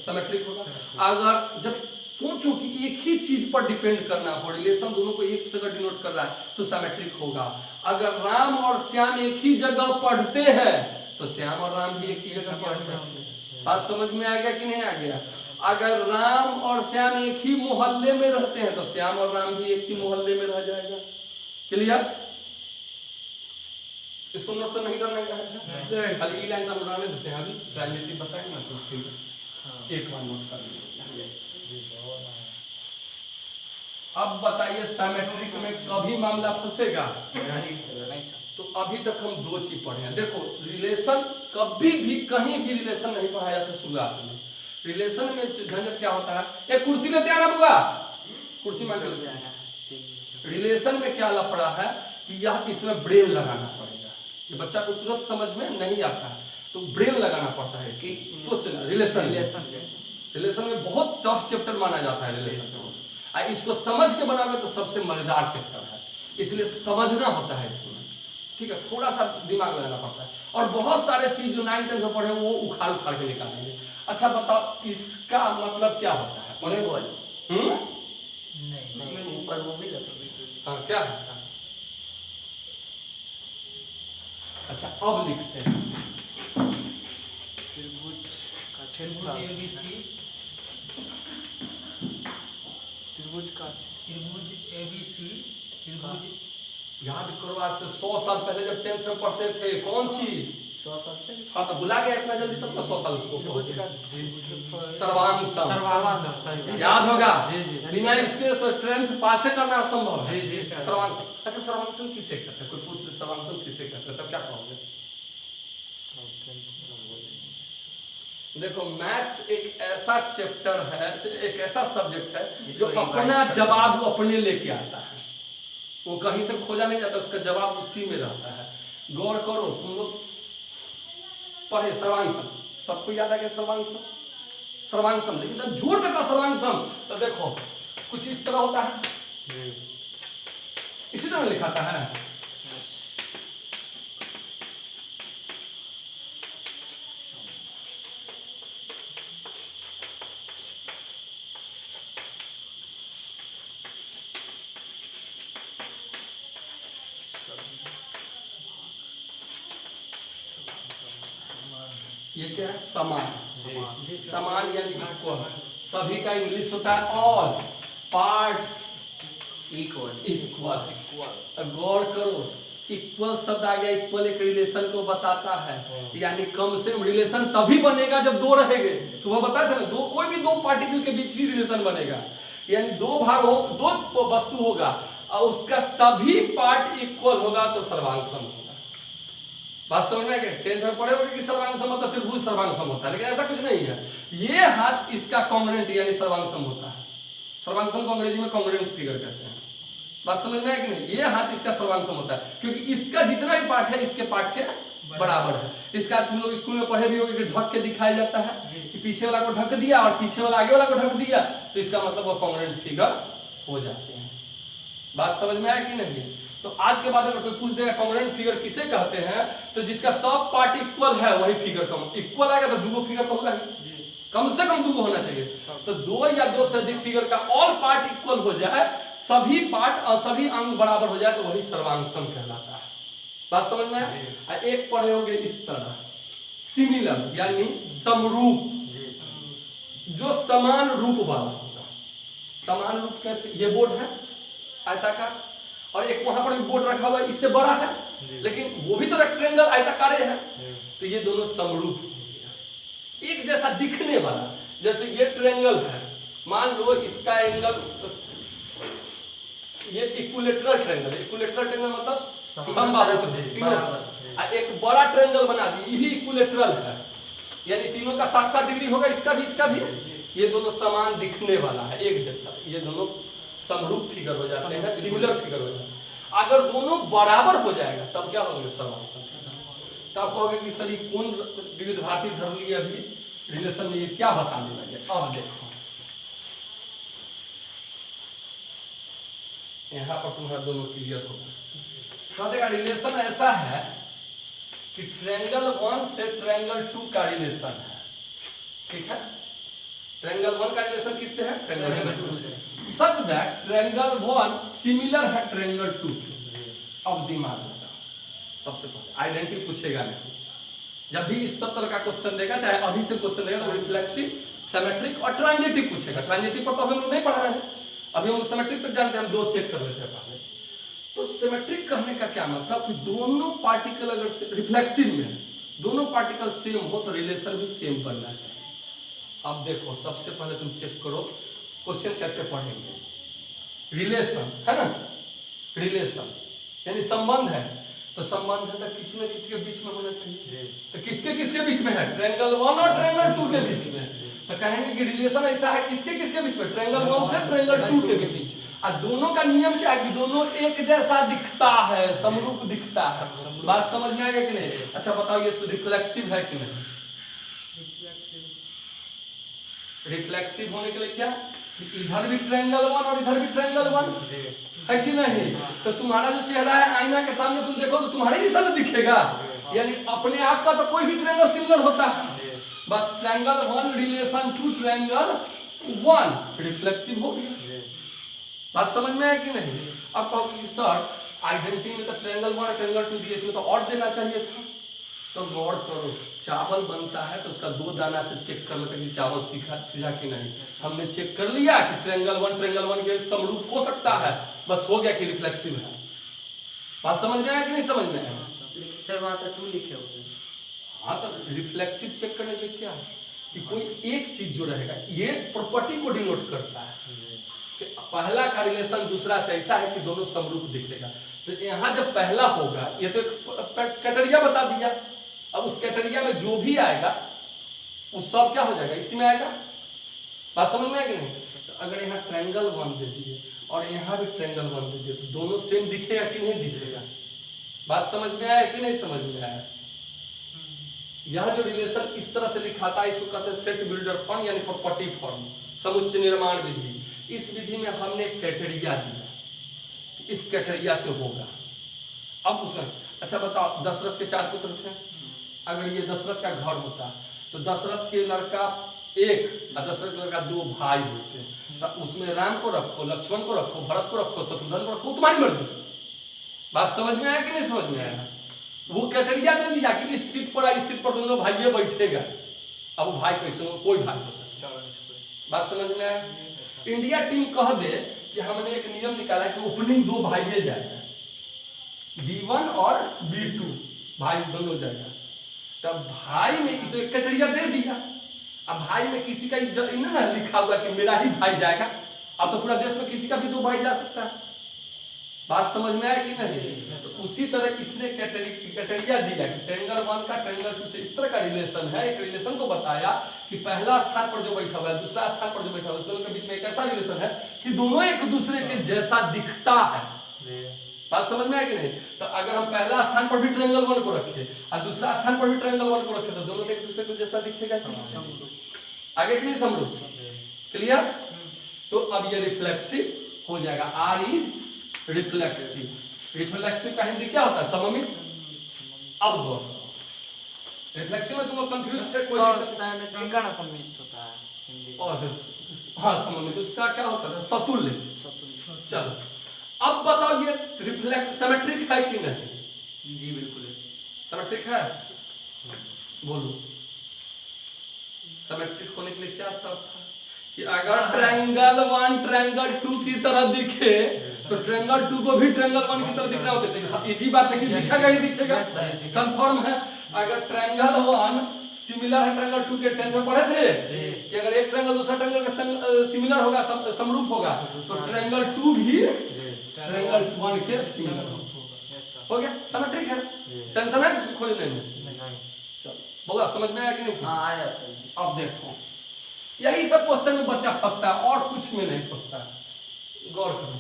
सिमेट्रिक होगा। अगर जब सोचो कि एक ही चीज पर डिपेंड करना हो, रिलेशन दोनों को एक जगह डिनोट कर रहा है तो सिमेट्रिक होगा। अगर राम और श्याम एक ही जगह पढ़ते हैं तो श्याम और राम भी एक ही जगह पढ़ते हैं। बात समझ में आ गया कि नहीं आ गया? अगर राम और श्याम एक ही मोहल्ले में रहते हैं तो श्याम और राम भी एक ही मोहल्ले में रह जाएगा। क्लियर? इसको नोट तो नहीं करने का है, खाली ई लाइन का बनाने देते हैं। अभी ट्रांजिटिव बताएंगे ना तो उससे एक बार नोट कर लीजिए। अब बताइए सिमेट्रिक में कभी मामला फंसेगा? नहीं सर। तो अभी तक हम 2 चीज पढ़े हैं। देखो रिलेशन कभी भी कहीं भी रिलेशन नहीं पढ़ाया जाता शुरुआत में। रिलेशन में झंझट क्या होता है? एक कुर्सी लेते आना बुआ, कुर्सी मांग लेते आना। रिलेशन में क्या लफड़ा है कि यह इसमें ब्रेन लगाना पड़ेगा। ये बच्चा को तुरंत समझ में नहीं आता है, तो ब्रेन लगाना पड़ता है इसकी, सोचना। रिलेशन रिलेशन में बहुत टफ चैप्टर माना जाता है रिलेशन को, इसको समझ के बनाओगे तो सबसे मजेदार चैप्टर है, इसलिए समझना होता है इसमें, ठीक है। थोड़ा सा दिमाग लगाना पड़ता है, और बहुत सारे चीज जो 9th 10th में पढ़े वो उखाड़ उखाड़ के निकालेंगे। अच्छा बताओ इसका मतलब क्या होता है? इक्वल नहीं नहीं, ऊपर वो भी लगा। हाँ क्या होता है? अच्छा अब लिखते हैं। त्रिभुज का त्रिभुज क्षेत्रफल, ABC, त्रिभुज का त्रिभुज ABC, त्रिभुज याद करो, आज से 100 साल पहले जब 10th में पढ़ते थे, कौन चीज? 100 साल पहले हाँ तो भुला गया इतना जल्दी, तब तो 100 साल उसको त्रिभुज का कहोगे। सर्वांगसम सर्वांग याद होगा, जी, जी। बिना इसके 10th पास करना असंभव है। जी, जी, सर। सर्वांगसम, अच्छा सर्वांगसम किसे कहते हैं? कोई पूछ ले सर्वांगसम किसे कहते हैं, तब क्या कहोगे? देखो मैथ्स एक ऐसा चैप्टर है, एक ऐसा सब्जेक्ट है जो जिसको अपना revise करना जवाब वो अपने लेके आता है, वो कहीं से खोजा नहीं जाता, उसका जवाब उसी में रहता है। गौर करो, तुम लोग पढ़े सर्वांगसम, सबको याद आ गया सर्वांगसम? सर्वांगसम, लेकिन जब जोड़ देता सर्वांगसम तो देखो कुछ इस तरह होता है, इसी तरह लिखाता है। ये क्या है? समान। समान यानी इक्वल, सभी का इंग्लिश होता है ऑल, पार्ट इक्वल। इक्वल। गौर करो, इक्वल शब्द आ गया, इक्वल एक रिलेशन को बताता है, यानी कम से कम रिलेशन तभी बनेगा जब दो रहेंगे। सुबह बताया था ना, दो कोई भी दो पार्टिकल के बीच ही रिलेशन बनेगा, यानी दो भाग हो, दो वस्तु होगा और उसका सभी पार्ट इक्वल होगा तो सर्वांगसम होगा। बात समझ में आ गई? 10th में पढ़े होंगे कि सर्वांगसम मतलब त्रिभुज सर्वांगसम होता है, लेकिन ऐसा कुछ नहीं है। ये हाथ इसका कॉन्ग्रुएंट यानी सर्वांगसम होता है। सर्वांगसम को अंग्रेजी में कॉन्ग्रुएंट फिगर कहते हैं। बात समझ में है कि नहीं? ये हाथ इसका सर्वांगसम होता है, क्योंकि इसका जितना भी पार्ट है इसके पार्ट के बराबर है। इसका तुम लोग स्कूल में पढ़े भी होंगे कि ढक के दिखाया जाता है कि पीछे वाला को ढक दिया और पीछे वाला आगे वाला को ढक दिया, तो इसका मतलब वो कॉन्ग्रुएंट फिगर हो जाते हैं। बात समझ में आया कि नहीं? तो आज के बाद अगर कोई पूछ देगा कॉन्ग्रुएंट फिगर किसे कहते हैं, तो जिसका सब पार्ट इक्वल है वही फिगर कम इक्वल आएगा, तो दो फिगर तो होगा ही, कम से कम दो होना चाहिए। तो दो या दो से अधिक फिगर का ऑल पार्ट इक्वल हो जाए, सभी पार्ट और सभी अंग बराबर हो जाए, तो वही सर्वांगसम कहलाता है। बात समझ में आया? एक पढ़े होंगे इस तरह, सिमिलर यानी समरूप, जो समान रूप वाला होगा। समान रूप कैसे? ये बोर्ड है आयताकार, और एक वहां पर भी बोर्ड रखा हुआ है, इससे बड़ा है, लेकिन वो भी तो रेक्टेंगल आयताकार है, तो ये दोनों समरूप हो गया, एक जैसा दिखने वाला। जैसे ये ट्रायंगल है, मान लो इसका एंगल, ये इक्विलेटरल ट्रायंगल, इक्विलेटरल ट्रायंगल मतलब समबाहु त्रिभुज। एक बड़ा ट्रायंगल बना दी, ये भी इक्विलेटरल है, यानी तीनों का 60-60 डिग्री होगा, इसका भी इसका भी, ये दोनों समान दिखने वाला है, एक जैसा, ये दोनों समरूप फिगर हो जाते हैं, सिमिलर फिगर हो जाते हैं। अगर दोनों बराबर हो जाएगा तब क्या होगा? सर्वांगसम। तब कहोगे कि सर ये कौन विविध भारती धर लिए अभी रिलेशन में, ये क्या बताने लगे? अब देखो यहाँ पर तुम्हारा दोनों क्लियर होगा। कहेगा रिलेशन ऐसा है कि ट्रायंगल 1 से ट्रायंगल 2 का रिलेशन है, ठीक है? ट्रायंगल 1 का रिलेशन किससे है? ट्रायंगल 2 से। सच दैट ट्रायंगल 1 सिमिलर है ट्रायंगल 2 के। अब दिमाग लगा, सबसे पहले आइडेंटिटी पूछेगा नहीं, जब भी इस तरह का क्वेश्चन देगा, चाहे अभी से क्वेश्चन देगा, तो रिफ्लेक्सिव, सिमेट्रिक और ट्रांजिटिव पूछेगा। ट्रांजिटिव पर तो हम लोग नहीं पढ़ा रहे हैं, अभी हम लोग सिमेट्रिक तक जानते हैं, हम दो चेक कर लेते हैं पहले। तो सिमेट्रिक कहने का क्या मतलब कि दोनों पार्टिकल अगर रिफ्लेक्सिव में दोनों पार्टिकल सेम हो तो रिलेशन भी सेम बनना चाहिए। अब देखो सबसे पहले तुम चेक करो क्वेश्चन कैसे पढ़ेंगे। रिलेशन है ना, रिलेशन यानी संबंध है, तो संबंध है तो किसी न किसी के बीच में होना चाहिए। तो किसके किसके बीच में है? ट्रायंगल 1 और ट्रायंगल 2 के बीच में। तो कहेंगे कि रिलेशन ऐसा है किसके किसके बीच में? ट्रायंगल 1 से ट्रायंगल 2 के बीच। और दोनों का नियम क्या है कि दोनों एक जैसा दिखता है, समरूप दिखता है। बात समझ में आएगा कि नहीं? अच्छा बताओ ये रिफ्लेक्सिव है कि नहीं? रिफ्लेक्सिव होने के लिए क्या, इधर भी ट्रायंगल वन और इधर भी ट्रायंगल वन है कि नहीं? तो तुम्हारा जो चेहरा है आईना के सामने तुम देखो तो तुम्हारे जैसा ना दिखेगा, यानी अपने आप का तो कोई भी ट्रायंगल सिमिलर होता है। बस triangle one relation to triangle one reflexive हो गया। बात समझ में है कि नहीं? अब कहोगे सर आइडेंटिटी में तो ट्रायंगल वन और ट्रायंगल टू दिए, इसमें तो और देना चाहिए था। तो गौर करो, चावल बनता है तो उसका 2 दाना से चेक कर लेते कि चावल सीधा कि नहीं। हमने चेक कर लिया कि ट्रायंगल वन के समरूप हो सकता है, बस हो गया कि रिफ्लेक्सिव है। बात समझ में आया कि नहीं समझ में आया? लेकिन सर वहाँ तो 2 लिखे हुए हैं। हाँ तो रिफ्लेक्सिव चेक करने के लिए क्या है कि कोई एक चीज जो रहेगा, ये प्रॉपर्टी को डिनोट करता है कि पहला का रिलेशन दूसरा से ऐसा है कि दोनों समरूप दिखेगा। तो यहाँ जब पहला होगा, ये तो एक कैटेरिया बता दिया, अब उस कैटेरिया में जो भी आएगा वो सब क्या हो जाएगा, इसी में आएगा। बात समझ में आएगी नहीं? तो अगर यहाँ ट्रायंगल वन दे दिए और यहाँ भी ट्रायंगल वन दे दिए तो दोनों सेम दिखेगा कि नहीं दिखेगा? बात समझ में आया कि नहीं समझ में आया? यह जो रिलेशन इस तरह से लिखाता है इसको कहते हैं सेट बिल्डर फॉर्म यानी प्रॉपर्टी फॉर्म, समुच्चय निर्माण विधि। इस विधि में हमने कैटेरिया दिया, इस कैटेरिया से होगा। अब उसमें अच्छा बताओ, दशरथ के 4 पुत्र थे, अगर ये दशरथ का घर होता तो दशरथ के लड़का 1 और दशरथ के लड़का 2 भाई होते, तो उसमें राम को रखो, लक्ष्मण को रखो, भरत को रखो, शत्रुघ्न को रखो, तुम्हारी मर्जी। बात समझ में आया कि नहीं समझ में आया? वो कैटेरिया दे दिया कि इस सीट पर इस सीट पर दोनों भाई बैठेगा। अब वो भाई कैसे हो, कोई भाई हो सकता है। बात समझ में आया? इंडिया टीम कह दे कि हमने एक नियम निकाला कि ओपनिंग 2 भाई जाएगा, B1 और B2 भाई दोनों जाएगा। तब भाई में तो एक कैटेरिया दे दिया, अब भाई में किसी का ना लिखा हुआ कि मेरा ही भाई जाएगा। अब तो पूरा देश में किसी का भी 2 भाई जा सकता है। बात समझ में आया कि नहीं? तो उसी तरह इसने कैटेरिया दिया कि ट्रायंगल वन का ट्रायंगल टू से इस तरह का रिलेशन है। एक रिलेशन को बताया कि पहला स्थान पर जो बैठा हुआ है, दूसरा स्थान पर जो बैठा हुआ है, उस दोनों के बीच में एक ऐसा रिलेशन है कि दोनों एक दूसरे के जैसा दिखता है। बात समझ में आया कि नहीं? तो अगर हम पहला स्थान पर भी ट्रायंगल वन को रखे और दूसरा स्थान पर भी ट्रायंगल वन को रखे तो दोनों एक दूसरे को जैसा दिखेगा कि आगे कि नहीं समरूप? क्लियर? तो अब ये रिफ्लेक्सिव हो जाएगा। Are is reflexive. रिफ्लेक्सिव का हिंदी क्या होता है? सममित। अब गौर, रिफ्लेक्सिव में तुम लोग कंफ्यूज थे, कोई सिमेट्रिक का ना सममित होता है हिंदी। और हाँ सममित, उसका क्या होता है? सतुल्य। सतुल्य। चलो अब बताओ ये रिफ्लेक्ट सिमेट्रिक है कि नहीं? जी बिल्कुल है। सिमेट्रिक है? बोलो सिमेट्रिक होने के लिए क्या शर्त है कि अगर ट्रायंगल वन ट्रायंगल टू की तरह दिखे तो ट्रायंगल टू को भी ट्रायंगल वन की तरह दिखना होता है। इजी बात है कि दिखेगा ही दिखेगा, कंफर्म है। अगर ट्रायंगल वन सिमिलर है ट्रायंगल टू के 10th में पढ़े थे कि अगर एक ट्रायंगल दूसरा ट्रायंगल का सिमिलर होगा, समरूप होगा, तो ट्रायंगल टू भी ट्रायंगल वन के सिमिलर हो गया। सिमेट्रिक है, टेंशन है कुछ खोजने में? चलो बोला, समझ में आया कि नहीं? हाँ आया सर जी। अब देखो यही सब क्वेश्चन में बच्चा फंसता है और कुछ में नहीं फंसता है। गौर करो,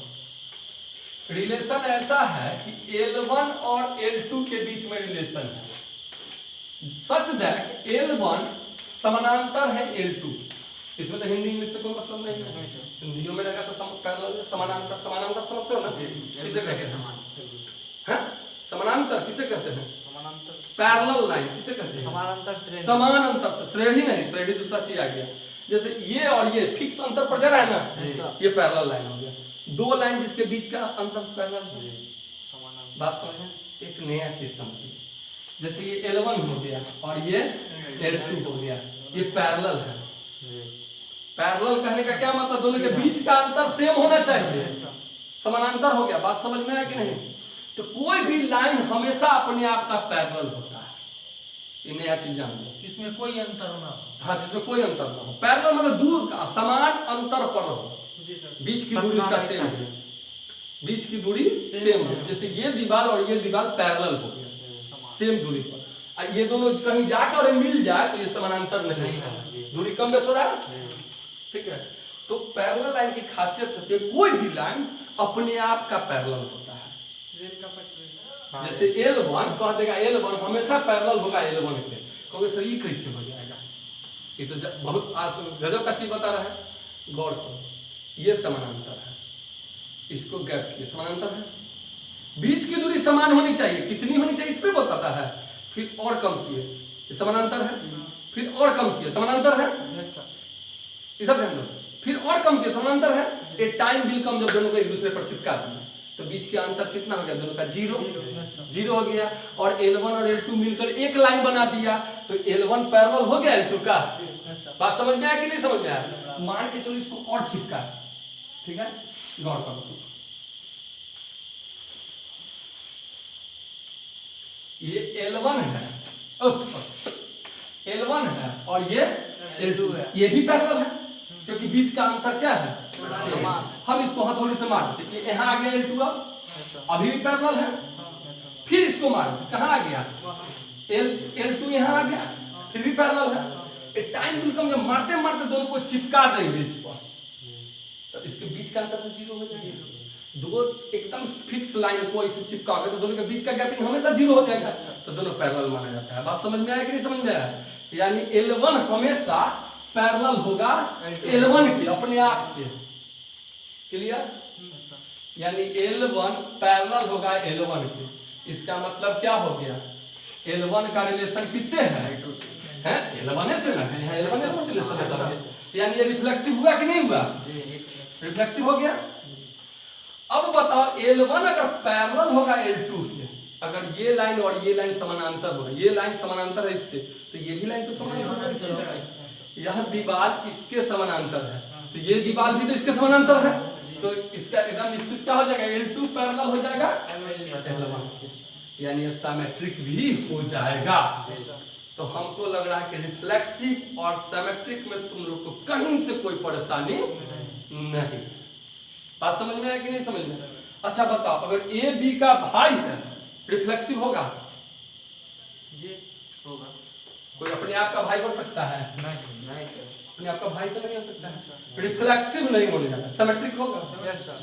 रिलेशन ऐसा है कि L1 और L2 के बीच में रिलेशन है सच दैट L1 समानांतर है L2। इसमें तो हिंदी इंग्लिश से कोई मतलब नहीं है। हिंदियों में रहेगा तो पैरेलल, समानांतर। समानांतर समझते हो ना? किसे कहते हैं? हाँ? समानांतर किसे कहते हैं? समानांतर। पैरेलल लाइन किसे कहते हैं? समानांतर श्रेणी। समानांतर से, श्रेणी नहीं, श्रेणी दूसरा चीज आ गया। जैसे ये और ये फिक्स अंतर पर जा रहा है ना, ये पैरेलल लाइन हो गया। 2 लाइन जिसके बीच का अंतर पैरेलल हो गया। समानांतर। बात समझ में? एक नया चीज समझिए, जैसे ये L1 हो गया और ये L2 हो गया, ये पैरेलल है। पैरेलल कहने का क्या मतलब? दोनों के बीच का अंतर सेम होना चाहिए, समानांतर हो गया। बात समझ में आया कि नहीं? तो कोई भी लाइन हमेशा अपने आप का पैरेलल होता है, ये नया चीज जान लो। इसमें कोई अंतर ना हो। हाँ, जिसमें कोई अंतर ना हो। पैरेलल मतलब दूर का, समान अंतर पर हो, बीच की दूरी उसका सेम है, बीच की दूरी सेम है। जैसे ये दीवार और ये दीवार पैरेलल हो गया, सेम दूरी पर। ये दोनों कहीं जाकर मिल जाए तो ये समानांतर नहीं है, दूरी कम बेस हो रहा है। ठीक है, तो पैरेलल लाइन की खासियत होती है कोई भी लाइन अपने आप का पैरेलल होता है। रेल का पटरी। जैसे L1 कह देगा L1 हमेशा पैरेलल होगा L1 के, कहोगे सर ये कैसे हो जाएगा? ये तो बहुत गजब का चीज बता रहा है, गौर करो। ये समानांतर है, इसको गैप किए समानांतर है, बीच की दूरी समान होनी चाहिए, कितनी होनी चाहिए थोड़ी बताता है। फिर और कम किए, ये समानांतर है, फिर और कम किए समानांतर है, यस सर। इधर ध्यान दो, फिर और कम किए समानांतर है। ये टाइम बिल कम जब दोनों को एक दूसरे पर चिपका दिया तो बीच के अंतर कितना हो गया? दोनों का जीरो हो गया। और L1 और L2 मिलकर एक लाइन बना दिया तो L1 पैरेलल हो गया L2 का। बात समझ में आया कि नहीं समझ में आया? मान के चलो इसको और चिपका, ठीक है, गौर करो। ये L1 है, L1 है और ये L2 है, ये भी पैरेलल है क्योंकि बीच का अंतर क्या है? समान। हम इसको हथौड़ी से मार देते, ये यहाँ आ गया L2, अभी भी पैरेलल है। फिर इसको मार देते, कहाँ आ गया? L2 यहाँ आ गया, फिर भी पैरेलल है। टाइम बिल्कुल जब मारते मारते दोनों को चिपका देंगे इस पर, तो इसके बीच का अंतर तो जीरो हो जाएगा। दो एकदम फिक्स लाइन को ऐसे चिपकाओगे तो दोनों के बीच का गैपिंग हमेशा जीरो हो जाएगा, तो दोनों पैरेलल माना जाता है। बात समझ में आया कि नहीं समझ में आया? यानी L1 हमेशा पैरेलल होगा L1 के, अपने आप के। क्लियर? यानी L1 पैरेलल होगा L1 के। इसका मतलब क्या हो गया? L1 का रिलेशन किससे है? L1 से ना है, L1 रिलेशन है। यानी ये रिफ्लेक्सिव हुआ कि नहीं हुआ? रिफ्लेक्सिव हो गया। अब बताओ L1 अगर पैरेलल होगा L2 के, अगर ये लाइन और ये लाइन समानांतर होगा, ये लाइन समानांतर है इसके, तो ये भी लाइन तो समानांतर है इसके। यह दीवार इसके समानांतर है तो ये दीवार भी तो इसके समानांतर है, तो इसका एकदम निश्चित क्या हो जाएगा? L2 पैरेलल हो जाएगा L1 के, यानी ये सिमेट्रिक भी हो जाएगा। तो हमको लग रहा है कि रिफ्लेक्सिव और सिमेट्रिक में तुम लोग को कहीं से कोई परेशानी नहीं। बात समझ में आया कि नहीं समझ में? अच्छा बताओ, अगर ए बी का भाई है रिफ्लेक्सिव होगा? जी होगा। कोई अपने आप का भाई हो सकता है? नहीं सर। अपने आप का भाई तो नहीं हो सकता है। रिफ्लेक्सिव नहीं होने जाता, सिमेट्रिक होगा। Yes sir.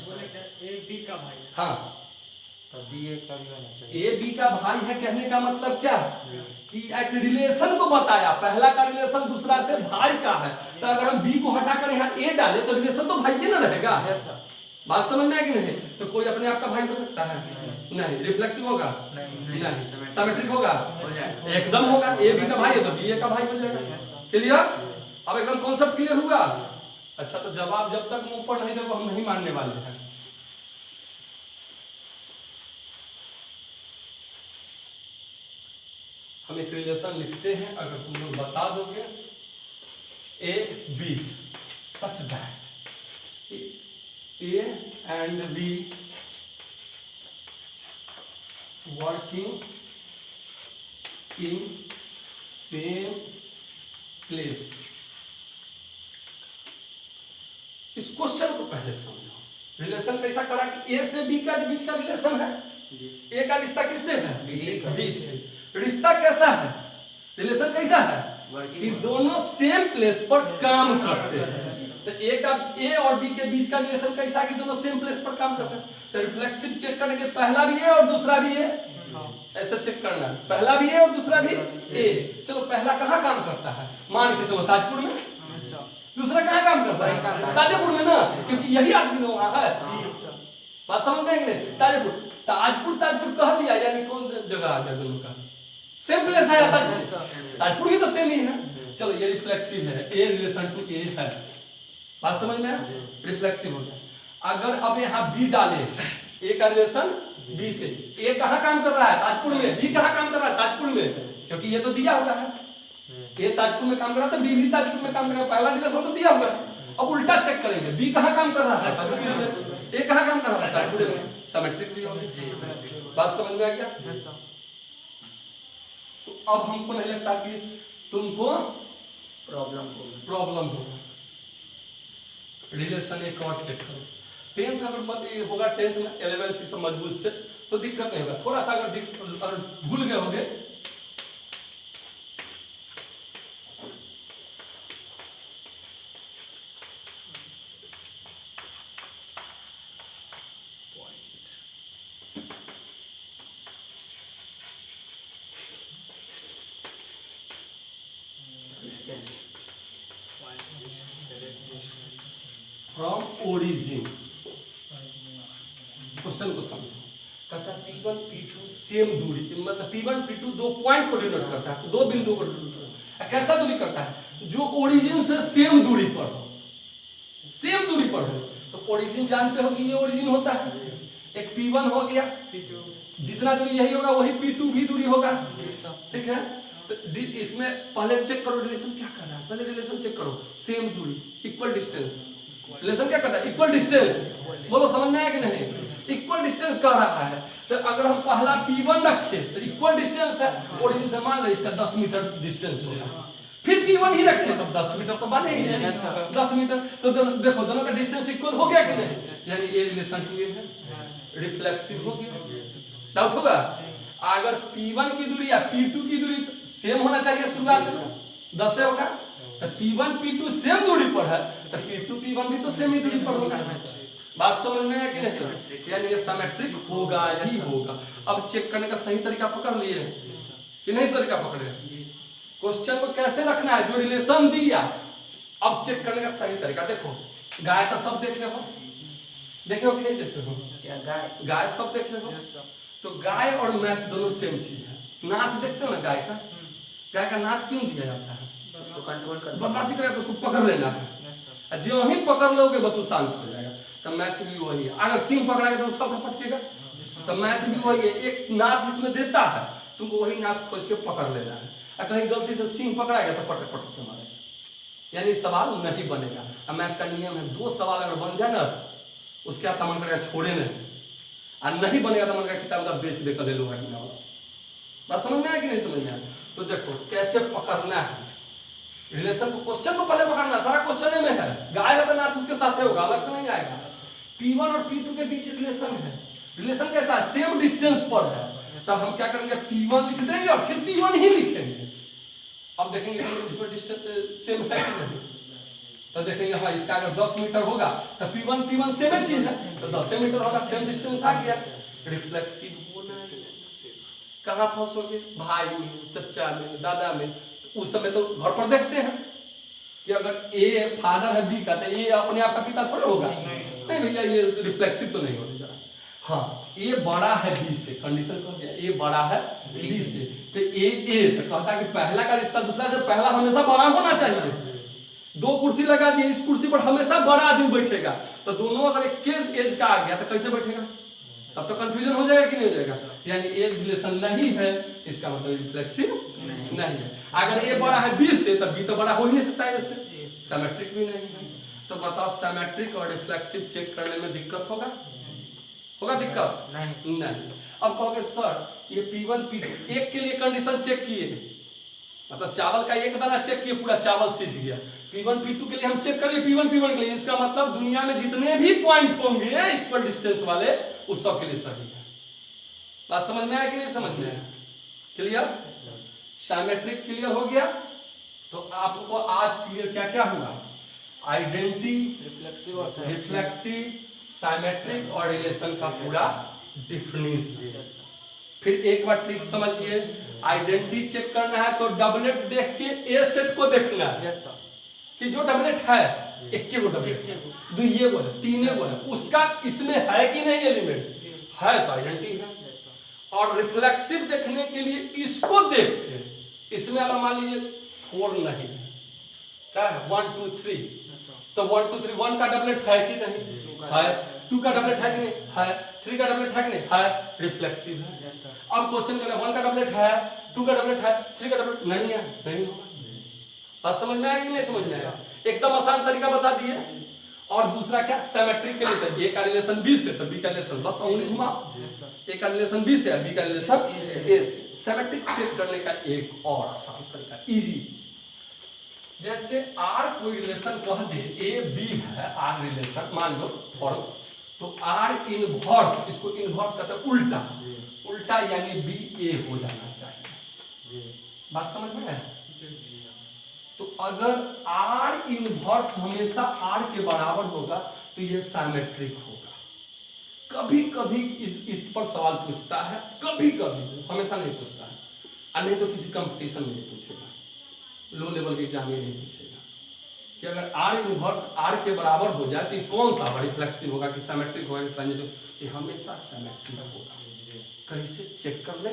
ए बी का भाई। हाँ, बी ए का भी होना चाहिए। ए बी का भाई है कहने का मतलब क्या है कि एक रिलेशन को बताया, पहला का रिलेशन दूसरा से भाई का है, तो अगर हम बी को हटाकर यहाँ ए डाले तो रिलेशन तो भाई ही ना रहेगा। Yes sir. बात समझ में है कि नहीं? तो कोई अपने आप का भाई हो सकता है? नहीं। रिफ्लेक्सिव होगा? नहीं। सिमेट्रिक होगा? एकदम होगा। ए बी का भाई है तो बी ए का भाई हो जाएगा। क्लियर? अब एकदम कॉन्सेप्ट क्लियर हुआ? अच्छा, तो जवाब जब तक मुंह पर नहीं देखो हम नहीं मानने वाले हैं। हम एक रिलेशन लिखते हैं, अगर तुम लोग बता दोगे A B such that A and B working in same place। इस क्वेश्चन को पहले समझो। रिलेशन कैसा करा कि A से B का बीच का रिलेशन है, A का रिश्ता किससे है? B से। रिश्ता कैसा है? रिलेशन कैसा है कि दोनों सेम प्लेस पर काम करते हैं। तो ए और बी के बीच का रिलेशन कैसा कि दोनों सेम प्लेस पर काम करते हैं। तो रिफ्लेक्सिव चेक करने के पहला भी ए और दूसरा भी ए, ऐसा चेक करना, पहला भी ए और दूसरा भी ए। चलो पहला कहाँ काम करता है? मान के चलो ताजपुर में। दूसरा कहाँ काम करता है? ताजपुर में ना, क्योंकि यही आदमी वहां है। बात समझ में नहीं? ताजपुर ताजपुर कह दिया, यानी कौन जगह आ गया? दोनों का सेम प्लेस है। ताजपुर भी तो सेम ही है। चलो ये रिफ्लेक्सिव है, ए रिलेशन टू ए है। बात समझ में? रिफ्लेक्सिव हो गया। अगर अब यहाँ बी डाले, ए का रिलेशन बी से, ए कहाँ काम कर रहा है? ताजपुर में। बी कहाँ काम कर रहा है? ताजपुर में, क्योंकि ये तो दिया हुआ है। ए ताजपुर में काम कर रहा था, बी भी ताजपुर में काम कर रहा है, पहला रिलेशन तो दिया हुआ है। अब उल्टा चेक करेंगे, बी कहाँ काम कर रहा है? ताजपुर में। ए कहाँ काम कर रहा है? ताजपुर में। सिमेट्रिक भी होगा। बात समझ में आ गया? तो अब हमको नहीं लगता कि तुमको प्रॉब्लम होगा। रिलेशन एक और चेक करो। 10th अगर मत होगा, 10th में 11th से मजबूत से तो दिक्कत नहीं होगा। थोड़ा सा अगर भूल गए होंगे डिस्टेंस फ्रॉम ओरिजिन। क्वेश्चन को समझो, कहता है P1 P2 सेम दूरी, मतलब P1 P2 दो पॉइंट को डिनोट करता है, दो बिंदु को डिनोट करता है। कैसा दूरी करता है? जो ओरिजिन से सेम दूरी पर हो, सेम दूरी पर हो। तो ओरिजिन जानते हो कि ये ओरिजिन होता है, एक P1 हो गया, जितना दूरी यही होगा वही P2 भी दूरी होगा, ठीक है। तो इसमें पहले चेक करो रिलेशन क्या कर रहा है, पहले रिलेशन चेक करो, सेम दूरी, इक्वल डिस्टेंस। रिलेशन क्या करता है? Equal distance. बोलो समझ में आया कि नहीं? इक्वल डिस्टेंस कह रहा है। तो अगर हम पहला P1 रखे तो इक्वल डिस्टेंस है, ओरिजिन से मान लो इसका 10 मीटर डिस्टेंस होगा, फिर P1 ही रखे तो 10 मीटर तो बने ही है, 10 मीटर। तो देखो दोनों का डिस्टेंस इक्वल हो गया कि नहीं? यानी ये रिलेशन टू है, रिफ्लेक्सिव हो गया। डाउट होगा? अगर P1 की दूरी या P2 की दूरी सेम होना चाहिए शुरुआत में, 10 से होगा, तो P1 P2 सेम दूरी पर है तो P2 P1 भी तो सेम ही दूरी पर होगा। बात समझ में है कि नहीं? यानी ये सिमेट्रिक होगा ही होगा। अब चेक करने का सही तरीका पकड़ लिए कि नहीं? तरीका पकड़े, क्वेश्चन को कैसे रखना है, जो रिलेशन दिया। अब चेक करने का सही तरीका देखो, गाय का सब देखे हो, देखे हो कि नहीं देखे हो? क्या गाय? गाय सब देखे हो। तो गाय और मैथ दोनों सेम चीज है। नाथ देखते हो ना गाय का, गाय का नाथ क्यों दिया जाता है? उसको कंट्रोल कर, बदमाशी करे तो उसको पकड़ लेना है, जो ही पकड़ लोगे बस वो शांत हो जाएगा। तो मैथ भी वही है, अगर सिंह पकड़ाएगा तो उठा उठा पटकेगा। तो मैथ भी वही है, एक नाथ इसमें देता है, तुमको वही नाथ खोज के पकड़ लेना है। और कहीं गलती से सिंह पकड़ाएगा तो पटक पटक के मारेगा, यानी सवाल नहीं बनेगा। अब मैथ का नियम है, 2 सवाल अगर बन जाए ना उसके बाद मन करेगा छोड़े नहीं, और नहीं बनेगा तो मन करेगा किताब बेच दे कर ले लो वाला। बात समझ में आया कि नहीं समझ में आया? तो देखो कैसे पकड़ना है रिलेशन को, क्वेश्चन को पहले पकड़ना, सारा क्वेश्चन में है। गाय है तो नाथ उसके साथ होगा, अलग से नहीं आएगा। P1 और P2 के बीच रिलेशन है, रिलेशन कैसा है? सेम डिस्टेंस पर है। तो हम क्या करेंगे, P1 लिख देंगे और फिर P1 ही लिखेंगे। अब देखेंगे इसमें डिस्टेंस सेम है कि नहीं, तो देखेंगे हाँ इसका अगर 10 मीटर होगा तो P1 P1 सेम चीज है, तो 10 मीटर होगा, सेम डिस्टेंस आ गया। रिफ्लेक्सिव होना है। कहाँ फंसोगे? भाई में, चचा में, दादा में। तो उस समय तो घर पर देखते हैं कि अगर ए फादर है बी का तो ए अपने आप का पिता थोड़ा होगा, नहीं भैया, ये रिफ्लेक्सिव तो नहीं होने जा रहा। हाँ ए बड़ा है बी से, कंडीशन कह दिया ए बड़ा है बी से, तो ए तो कहता है कि पहला का रिश्ता दूसरा से पहला हमेशा बड़ा होना चाहिए। 2 कुर्सी लगा दिए, इस कुर्सी पर हमेशा बड़ा आदमी बैठेगा, तो दोनों अगर एक के एज का आ गया तो कैसे बैठेगा? तब तो कंफ्यूजन हो जाएगा कि नहीं हो जाएगा? यानी ए रिलेशन नहीं है, इसका मतलब रिफ्लेक्सिव नहीं है। अगर ए बड़ा है बी से तो बी तो बड़ा हो ही नहीं सकता है इससे, सिमेट्रिक भी नहीं है। तो बताओ सिमेट्रिक और रिफ्लेक्सिव चेक करने में दिक्कत होगा? होगा दिक्कत? नहीं। अब कहोगे सर ये P1 P2 एक के लिए कंडीशन चेक किए, मतलब चावल का एक दाना चेक किए, पूरा चावल सीझ गया। P1 P2 के लिए हम चेक कर लिए, P1 P1 के लिए, इसका मतलब दुनिया में जितने भी पॉइंट होंगे इक्वल डिस्टेंस वाले उस सब के लिए सही है। बात समझ में आया कि नहीं समझ में आया? क्लियर? सिमेट्रिक क्लियर हो गया। तो आपको आज क्लियर क्या क्या हुआ? आइडेंटिटी, रिफ्लेक्सिव, सिमेट्रिक और रिलेशन का पूरा डिफिनेशन। फिर एक बार ट्रिक समझिए, आइडेंटिटी चेक करना है तो डबलेट देख के ए सेट को देखना है कि जो डबलेट है एक के वो डबलेट, दो ये वो है, तीन वो है, उसका इसमें है कि नहीं एलिमेंट है तो आइडेंटिटी है। और रिफ्लेक्सिव देखने के लिए इसको देख के, इसमें अगर मान लीजिए 4 नहीं है, क्या है 1 2 3, तो 1 2 3 1 का डबलेट है कि नहीं है, 2 का डबलेट है कि नहीं है, 3 का डबलेट है कि नहीं है, रिफ्लेक्सिव है। अब क्वेश्चन कर 1 का डबलेट है, 2 का डबलेट है, 3 का डबलेट नहीं है, नहीं होगा। बात समझ में आया कि नहीं समझ में आया? एकदम आसान तरीका बता दिए। और दूसरा क्या, सिमेट्रिक के लिए तो ए का रिलेशन बी से तो बी का रिलेशन, बस उंगली घुमा, ए का रिलेशन बी से बी का रिलेशन ए से। सिमेट्रिक चेक करने का एक और आसान तरीका, इजी, जैसे आर कोई रिलेशन कह दे, ए बी है आर रिलेशन मान लो फॉर्म, तो आर इनवर्स, इसको इनवर्स कहते हैं उल्टा, उल्टा यानी बी ए हो जाना चाहिए। बात समझ में आया? तो अगर आर इनवर्स हमेशा आर के बराबर होगा तो यह सिमेट्रिक होगा। कभी कभी इस पर सवाल पूछता है, कभी कभी, हमेशा नहीं पूछता है, और नहीं तो किसी कंपटीशन में नहीं पूछेगा। लो लेवल के एग्जाम ये नहीं पूछेगा कि अगर आर इनवर्स आर के बराबर हो जाए तो ये कौन सा रिफ्लेक्सिव होगा कि सिमेट्रिक होगा कि ट्रांजिटिव, ये हमेशा सिमेट्रिक होगा। कैसे चेक कर ले,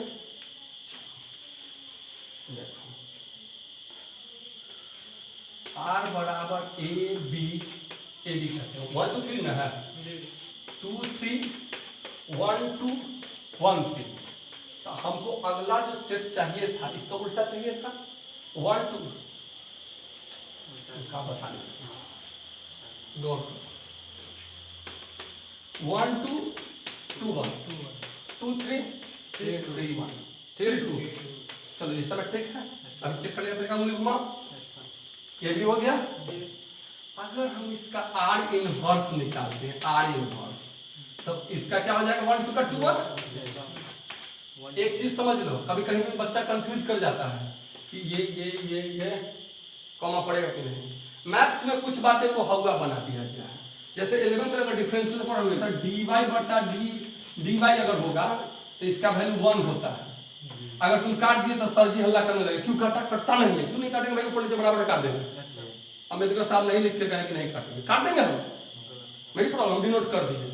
देखो आर बराबर ए बी कहते हैं 1 2 3 ना है 2 3 1 2 1 3। तो हमको अगला जो सेट चाहिए था इसका उल्टा चाहिए था 1 2 का बताना 1 2 2 1 2 3 3 1 3 2। चलो ये सब ठीक है। अब चेक करेंगे अपने का उंगली घुमा, ये भी हो गया। अगर हम इसका आर इनवर्स निकालते हैं आर इनवर्स, तो इसका क्या हो जाएगा 1 2 का 2 1। एक चीज समझ लो, कभी कहीं भी बच्चा कंफ्यूज कर जाता है कि ये कॉमा पड़ेगा कि नहीं। मैथ्स में कुछ बातें को हवा बना दिया गया है। जैसे 11th में अगर डिफरेंशियल पढ़ोगे तो dy अगर होगा तो इसका वैल्यू 1 होता है। अगर तुम काट दिए तो सर जी हल्ला करने लगे, क्यों कटता नहीं है, क्यों नहीं काटेंगे भाई, ऊपर नीचे बराबर काट देंगे। अम्बेडकर साहब नहीं लिख के गए कि नहीं काटेंगे, काट देंगे हम, मेरी प्रॉब्लम डिनोट कर दिए।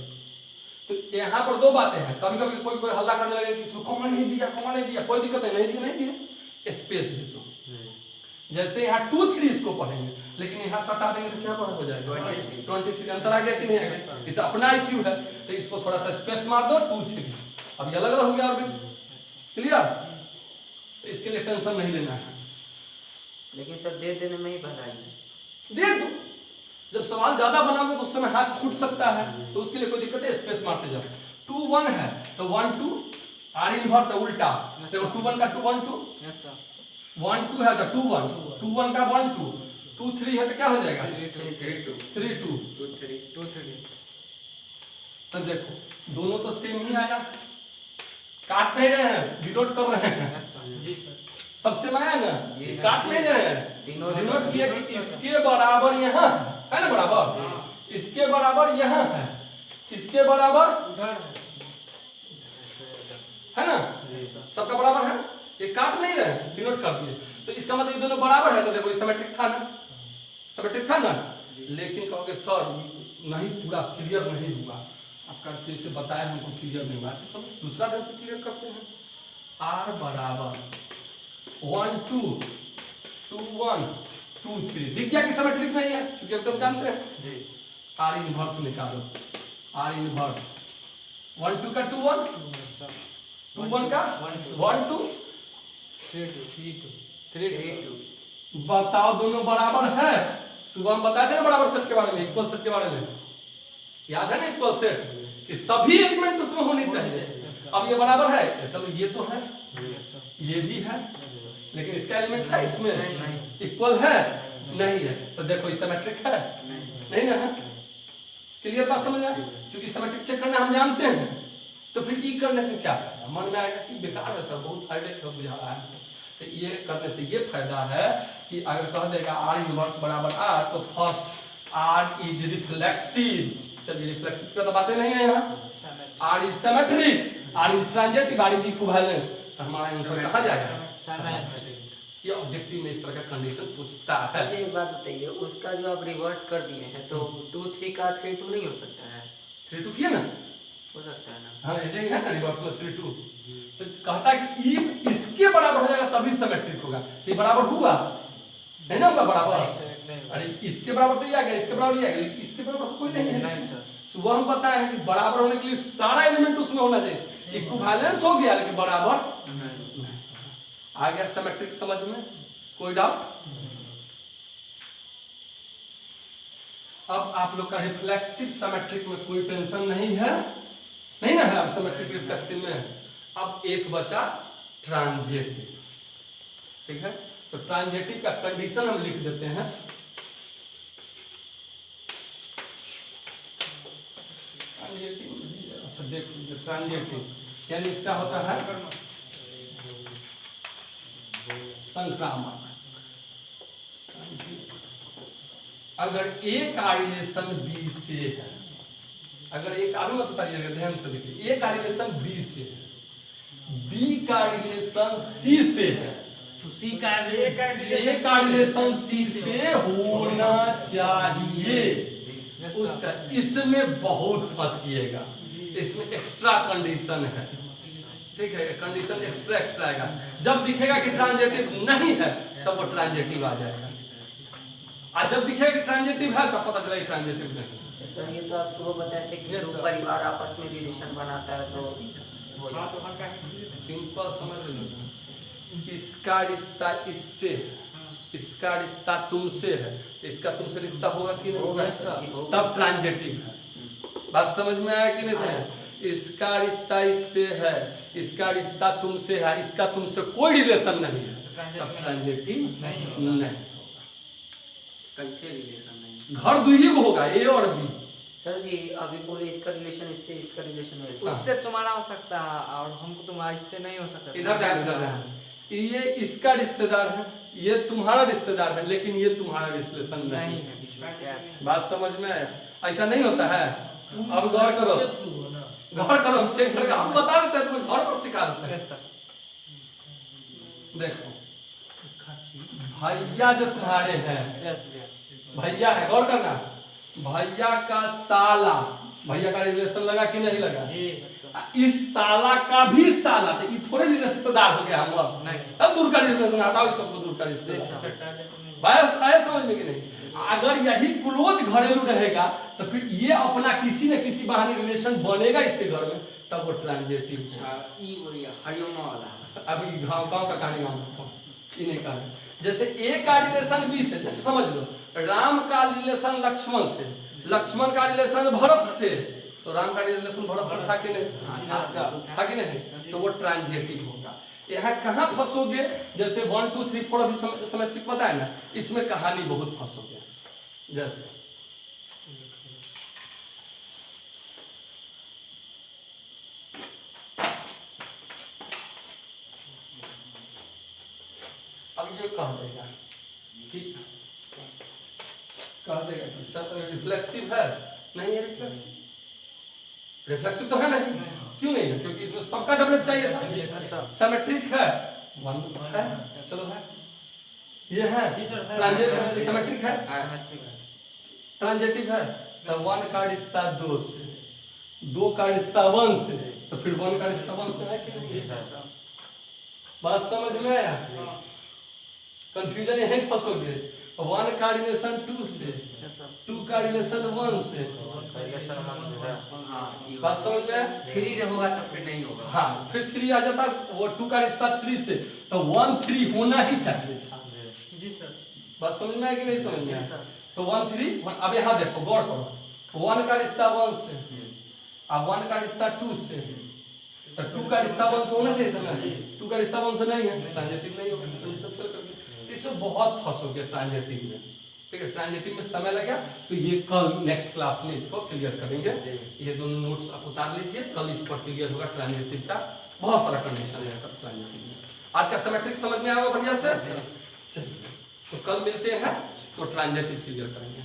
तो यहाँ पर दो बातें हैं, कभी कभी कोई हल्ला करने लगे कि इसमें कॉमा नहीं दिया, कोई दिक्कत नहीं दिया, स्पेस दे दो। जैसे यहाँ 2 3 इसको पढ़ेंगे, लेकिन यहाँ सटा देंगे तो क्या पढ़ा हो जाएगा 23। अंतर आ गया कि नहीं आ गया, ये तो अपना IQ है। तो इसको थोड़ा सा स्पेस मार दो 2 3, अब ये अलग अलग हो गया ऑर्बिट, क्लियर। तो इसके लिए टेंशन नहीं लेना है। लेकिन सर दे देने में ही भलाई है, दे दो। जब सवाल ज्यादा बनाओगे तो उस समय हाथ छूट सकता है, तो उसके लिए कोई दिक्कत है, स्पेस मारते जाओ। 2 1 है तो 1 2 आर इनवर्स है उल्टा, तो 2 1 का 2 1 2 1 2 है तो 2 1 2 1 का 1 2 2 3 है तो क्या हो जाएगा 3 2 2 3। तो देखो दोनों तो सेम ही आया, काट नहीं रहे हैं, डिनोट कर रहे हैं। सबसे आया ना, काट नहीं रहे हैं, डिनोट किया कि इसके बराबर यहाँ है ना, बराबर इसके बराबर यहाँ है, इसके बराबर है ना, सबका बराबर है। ये काट नहीं रहे, डिनोट कर दिए, तो इसका मतलब ये दोनों बराबर है। तो देखो सिमेट्रिक था ना, सिमेट्रिक था ना। लेकिन कहोगे सर नहीं पूरा क्लियर नहीं हुआ, आपका जैसे बताया हमको क्लियर नहीं हुआ। अच्छा चलो दूसरा ढंग से क्लियर करते हैं। आर बराबर 1 2 2 1 2 3 दिख गया कि सिमेट्रिक नहीं है, क्योंकि अब तुम जानते हैं। आर इनवर्स निकालो, आर इनवर्स 1 2 का 2 1 2 1 का 1 2 3 2। बताओ दोनों बराबर है। सुबह हम बताए थे ना बराबर सेट के बारे में, इक्वल सेट के बारे में, याद है ना इक्वल सेट कि सभी एलिमेंट उसमें होने चाहिए। अब ये बराबर है, चलो ये तो है, ये भी है, लेकिन इसका एलिमेंट है इसमें, इक्वल है नहीं है। तो देखो ये सिमेट्रिक है नहीं ना, है क्लियर बात समझ आए। क्योंकि सिमेट्रिक चेक करना हम जानते हैं, तो फिर ई करने से क्या फायदा, मन में आएगा कि बेकार है सर, बहुत फायदे का बुझा रहा है। तो ये करने से ये फायदा है कि अगर कह देगा आर इनवर्स बराबर आर, तो फर्स्ट आर इज रिफ्लेक्सिव। चलिए रिफ्लेक्सिव की तो बातें नहीं है यहाँ। R is symmetric, R is transitive, R is equivalence. तो हमारा आंसर कहाँ जाएगा, ये ऑब्जेक्टिव में इस तरह का कंडीशन पूछता है। मुझे एक बात बताइए, उसका जो आप रिवर्स कर दिए हैं तो 2 3 का 3 2 नहीं हो सकता है? 3 2 किया ना, हो सकता है ना। हाँ ये है ना रिवर्स में 3 2। तो कहता है कि ई इसके बराबर हो जाएगा तभी सिमेट्रिक होगा। ये बराबर हुआ नहीं ना, होगा बराबर। अरे इसके बराबर तो ये आ गया, इसके बराबर ये आ गया, इसके बराबर तो कोई नहीं है। सुबह हम बताए हैं कि बराबर होने के लिए सारा एलिमेंट उसमें होना चाहिए। इक्विवेलेंस हो गया लेकिन बराबर आ गया। सिमेट्रिक समझ में कोई डाउट? अब आप लोग का रिफ्लेक्सिव सिमेट्रिक में कोई टेंशन नहीं है, नहीं ना है अब सिमेट्रिक रिफ्लेक्सिव में। अब एक बचा ट्रांजिटिव, ठीक है। तो ट्रांजिटिव का कंडीशन हम लिख देते हैं। अच्छा देख लीजिए, ट्रांजिटिव यानी इसका होता है संक्रामक। अगर ए का रिलेशन बी से है, अगर एक आगे मत बताइएगा, ध्यान से देखिए, ए का रिलेशन बी से है, बी का रिलेशन सी से है, तो सी का ए का रिलेशन सी से होना चाहिए। उसका इसमें बहुत फंसिएगा, इसमें एक्स्ट्रा कंडीशन है, ठीक है, कंडीशन एक्स्ट्रा एक्स्ट्रा आएगा। जब दिखेगा कि ट्रांजेटिव नहीं है तब वो ट्रांजेटिव आ जाएगा, और जब दिखेगा कि ट्रांजेटिव है तब पता चला कि ट्रांजेटिव नहीं है। तो सर ये तो आप सुबह बताए थे कि दो परिवार आपस में रिलेशन बनाता है तो हो जाता है। सिंपल समझ लो, इसका रिश्ता इससे है, इसका रिश्ता तुमसे है, तो इसका तुमसे रिश्ता होगा कि नहीं होगा होगा? सर। तब ट्रांजेटिव है। बात समझ में आया कि नहीं समझ? इसका रिश्ता इससे है, इसका रिश्ता तुमसे है, इसका तुमसे कोई रिलेशन नहीं है, तब ट्रांजेटिव नहीं। कैसे रिलेशन नहीं? घर दुइये को होगा, ए और बी। सर जी अभी बोले इसका रिलेशन इससे, इसका रिलेशन वैसा। उससे तुम्हारा हो सकता है और हमको तुम्हारा इससे नहीं हो सकता। इधर ध्यान, इधर ध्यान। ये इसका रिश्तेदार है, ये तुम्हारा रिश्तेदार है, लेकिन ये तुम्हारा रिलेशन नहीं है। बीच में क्या है? बात समझ में आया? ऐसा नहीं होता है। अब गौर करो, गौर करो, चेक करके हम बता देते हैं, तुम्हें घर पर सिखा देते हैं। Yes sir. देखो भैया जो तुम्हारे हैं, यस भैया। भैया है, गौर करना, भैया का साला, भैया का रिलेशन लगा कि नहीं लगा? जी इस साला का भी साला, तो ये थोड़े रिश्तेदार हो गया हम अब। नहीं। अब दूर का रिलेशन हटाओ, इस सबको दूर का रिश्तेदार। बस आया समझ में कि नहीं? अगर यही क्लोज घरेलू रहेगा तो फिर ये अपना किसी न किसी बहाने रिलेशन बनेगा इसके घर में, तब वो ट्रांजेटिव है। ई बोलिए हरियाणा वाला। अभी गांव गांव का कहानी गांव इन्हें का है। जैसे ए का रिलेशन बी से, जैसे समझ लो राम का रिलेशन लक्ष्मण से, लक्ष्मण का रिलेशन भरत से, तो राम का रिलेशन भरत से था कि नहीं? था कि नहीं? तो वो ट्रांजेटिव होगा। यहाँ कहाँ फंसोगे? जैसे 1 2 3 4 अभी सिमेट्रिक पता है ना, इसमें कहानी बहुत फंसोगे। जैसे अब ये कह देगा कि सब रिफ्लेक्सिव है, नहीं है रिफ्लेक्सिव, रिफ्लेक्सिव तो है नहीं, क्यों नहीं है? क्योंकि इसमें सबका डबलेट चाहिए था। सिमेट्रिक है, 1 है, चलो है, ये है ट्रांजेटिव, सिमेट्रिक है, ट्रांजेटिव है, तो 1 का रिश्ता 2 से, 2 का रिश्ता 1 से, तो फिर 1 का रिश्ता 1 से है कि नहीं? बात समझ में आया? कंफ्यूजन यहीं फंसोगे। 1 का रिलेशन 2 से, 2 का रिलेशन 1 से, बात समझ में आया? 3 होगा तो फिर नहीं होगा। हाँ, फिर 3 आ जाता, वो 2 का रिश्ता 3 से, तो 1 3 होना ही चाहिए था। जी सर। बात समझ में आया कि नहीं समझ में आया? तो 1 3, अब यहाँ देखो, गौर करो, 1 का रिश्ता 1 से, अब 1 का रिश्ता 2 से, तो 2 का रिश्ता 1 से होना चाहिए था ना? 2 का रिश्ता 1 से नहीं है, ट्रांजेटिव नहीं होगा। कंडीशन फेल कर दी। इसमें बहुत फंसोगे ट्रांजेटिव में, ठीक है? ट्रांजेटिव में समय लगा, तो ये कल नेक्स्ट क्लास में इसको क्लियर करेंगे। ये दोनों नोट्स आप उतार लीजिए, कल इस पर क्लियर होगा ट्रांजेटिव का। बहुत सारा कंडीशन है ट्रांजेटिव में। आज का सिमेट्रिक समझ में आया बढ़िया से? चलिए, तो कल मिलते हैं, तो ट्रांजेटिव क्लियर करेंगे।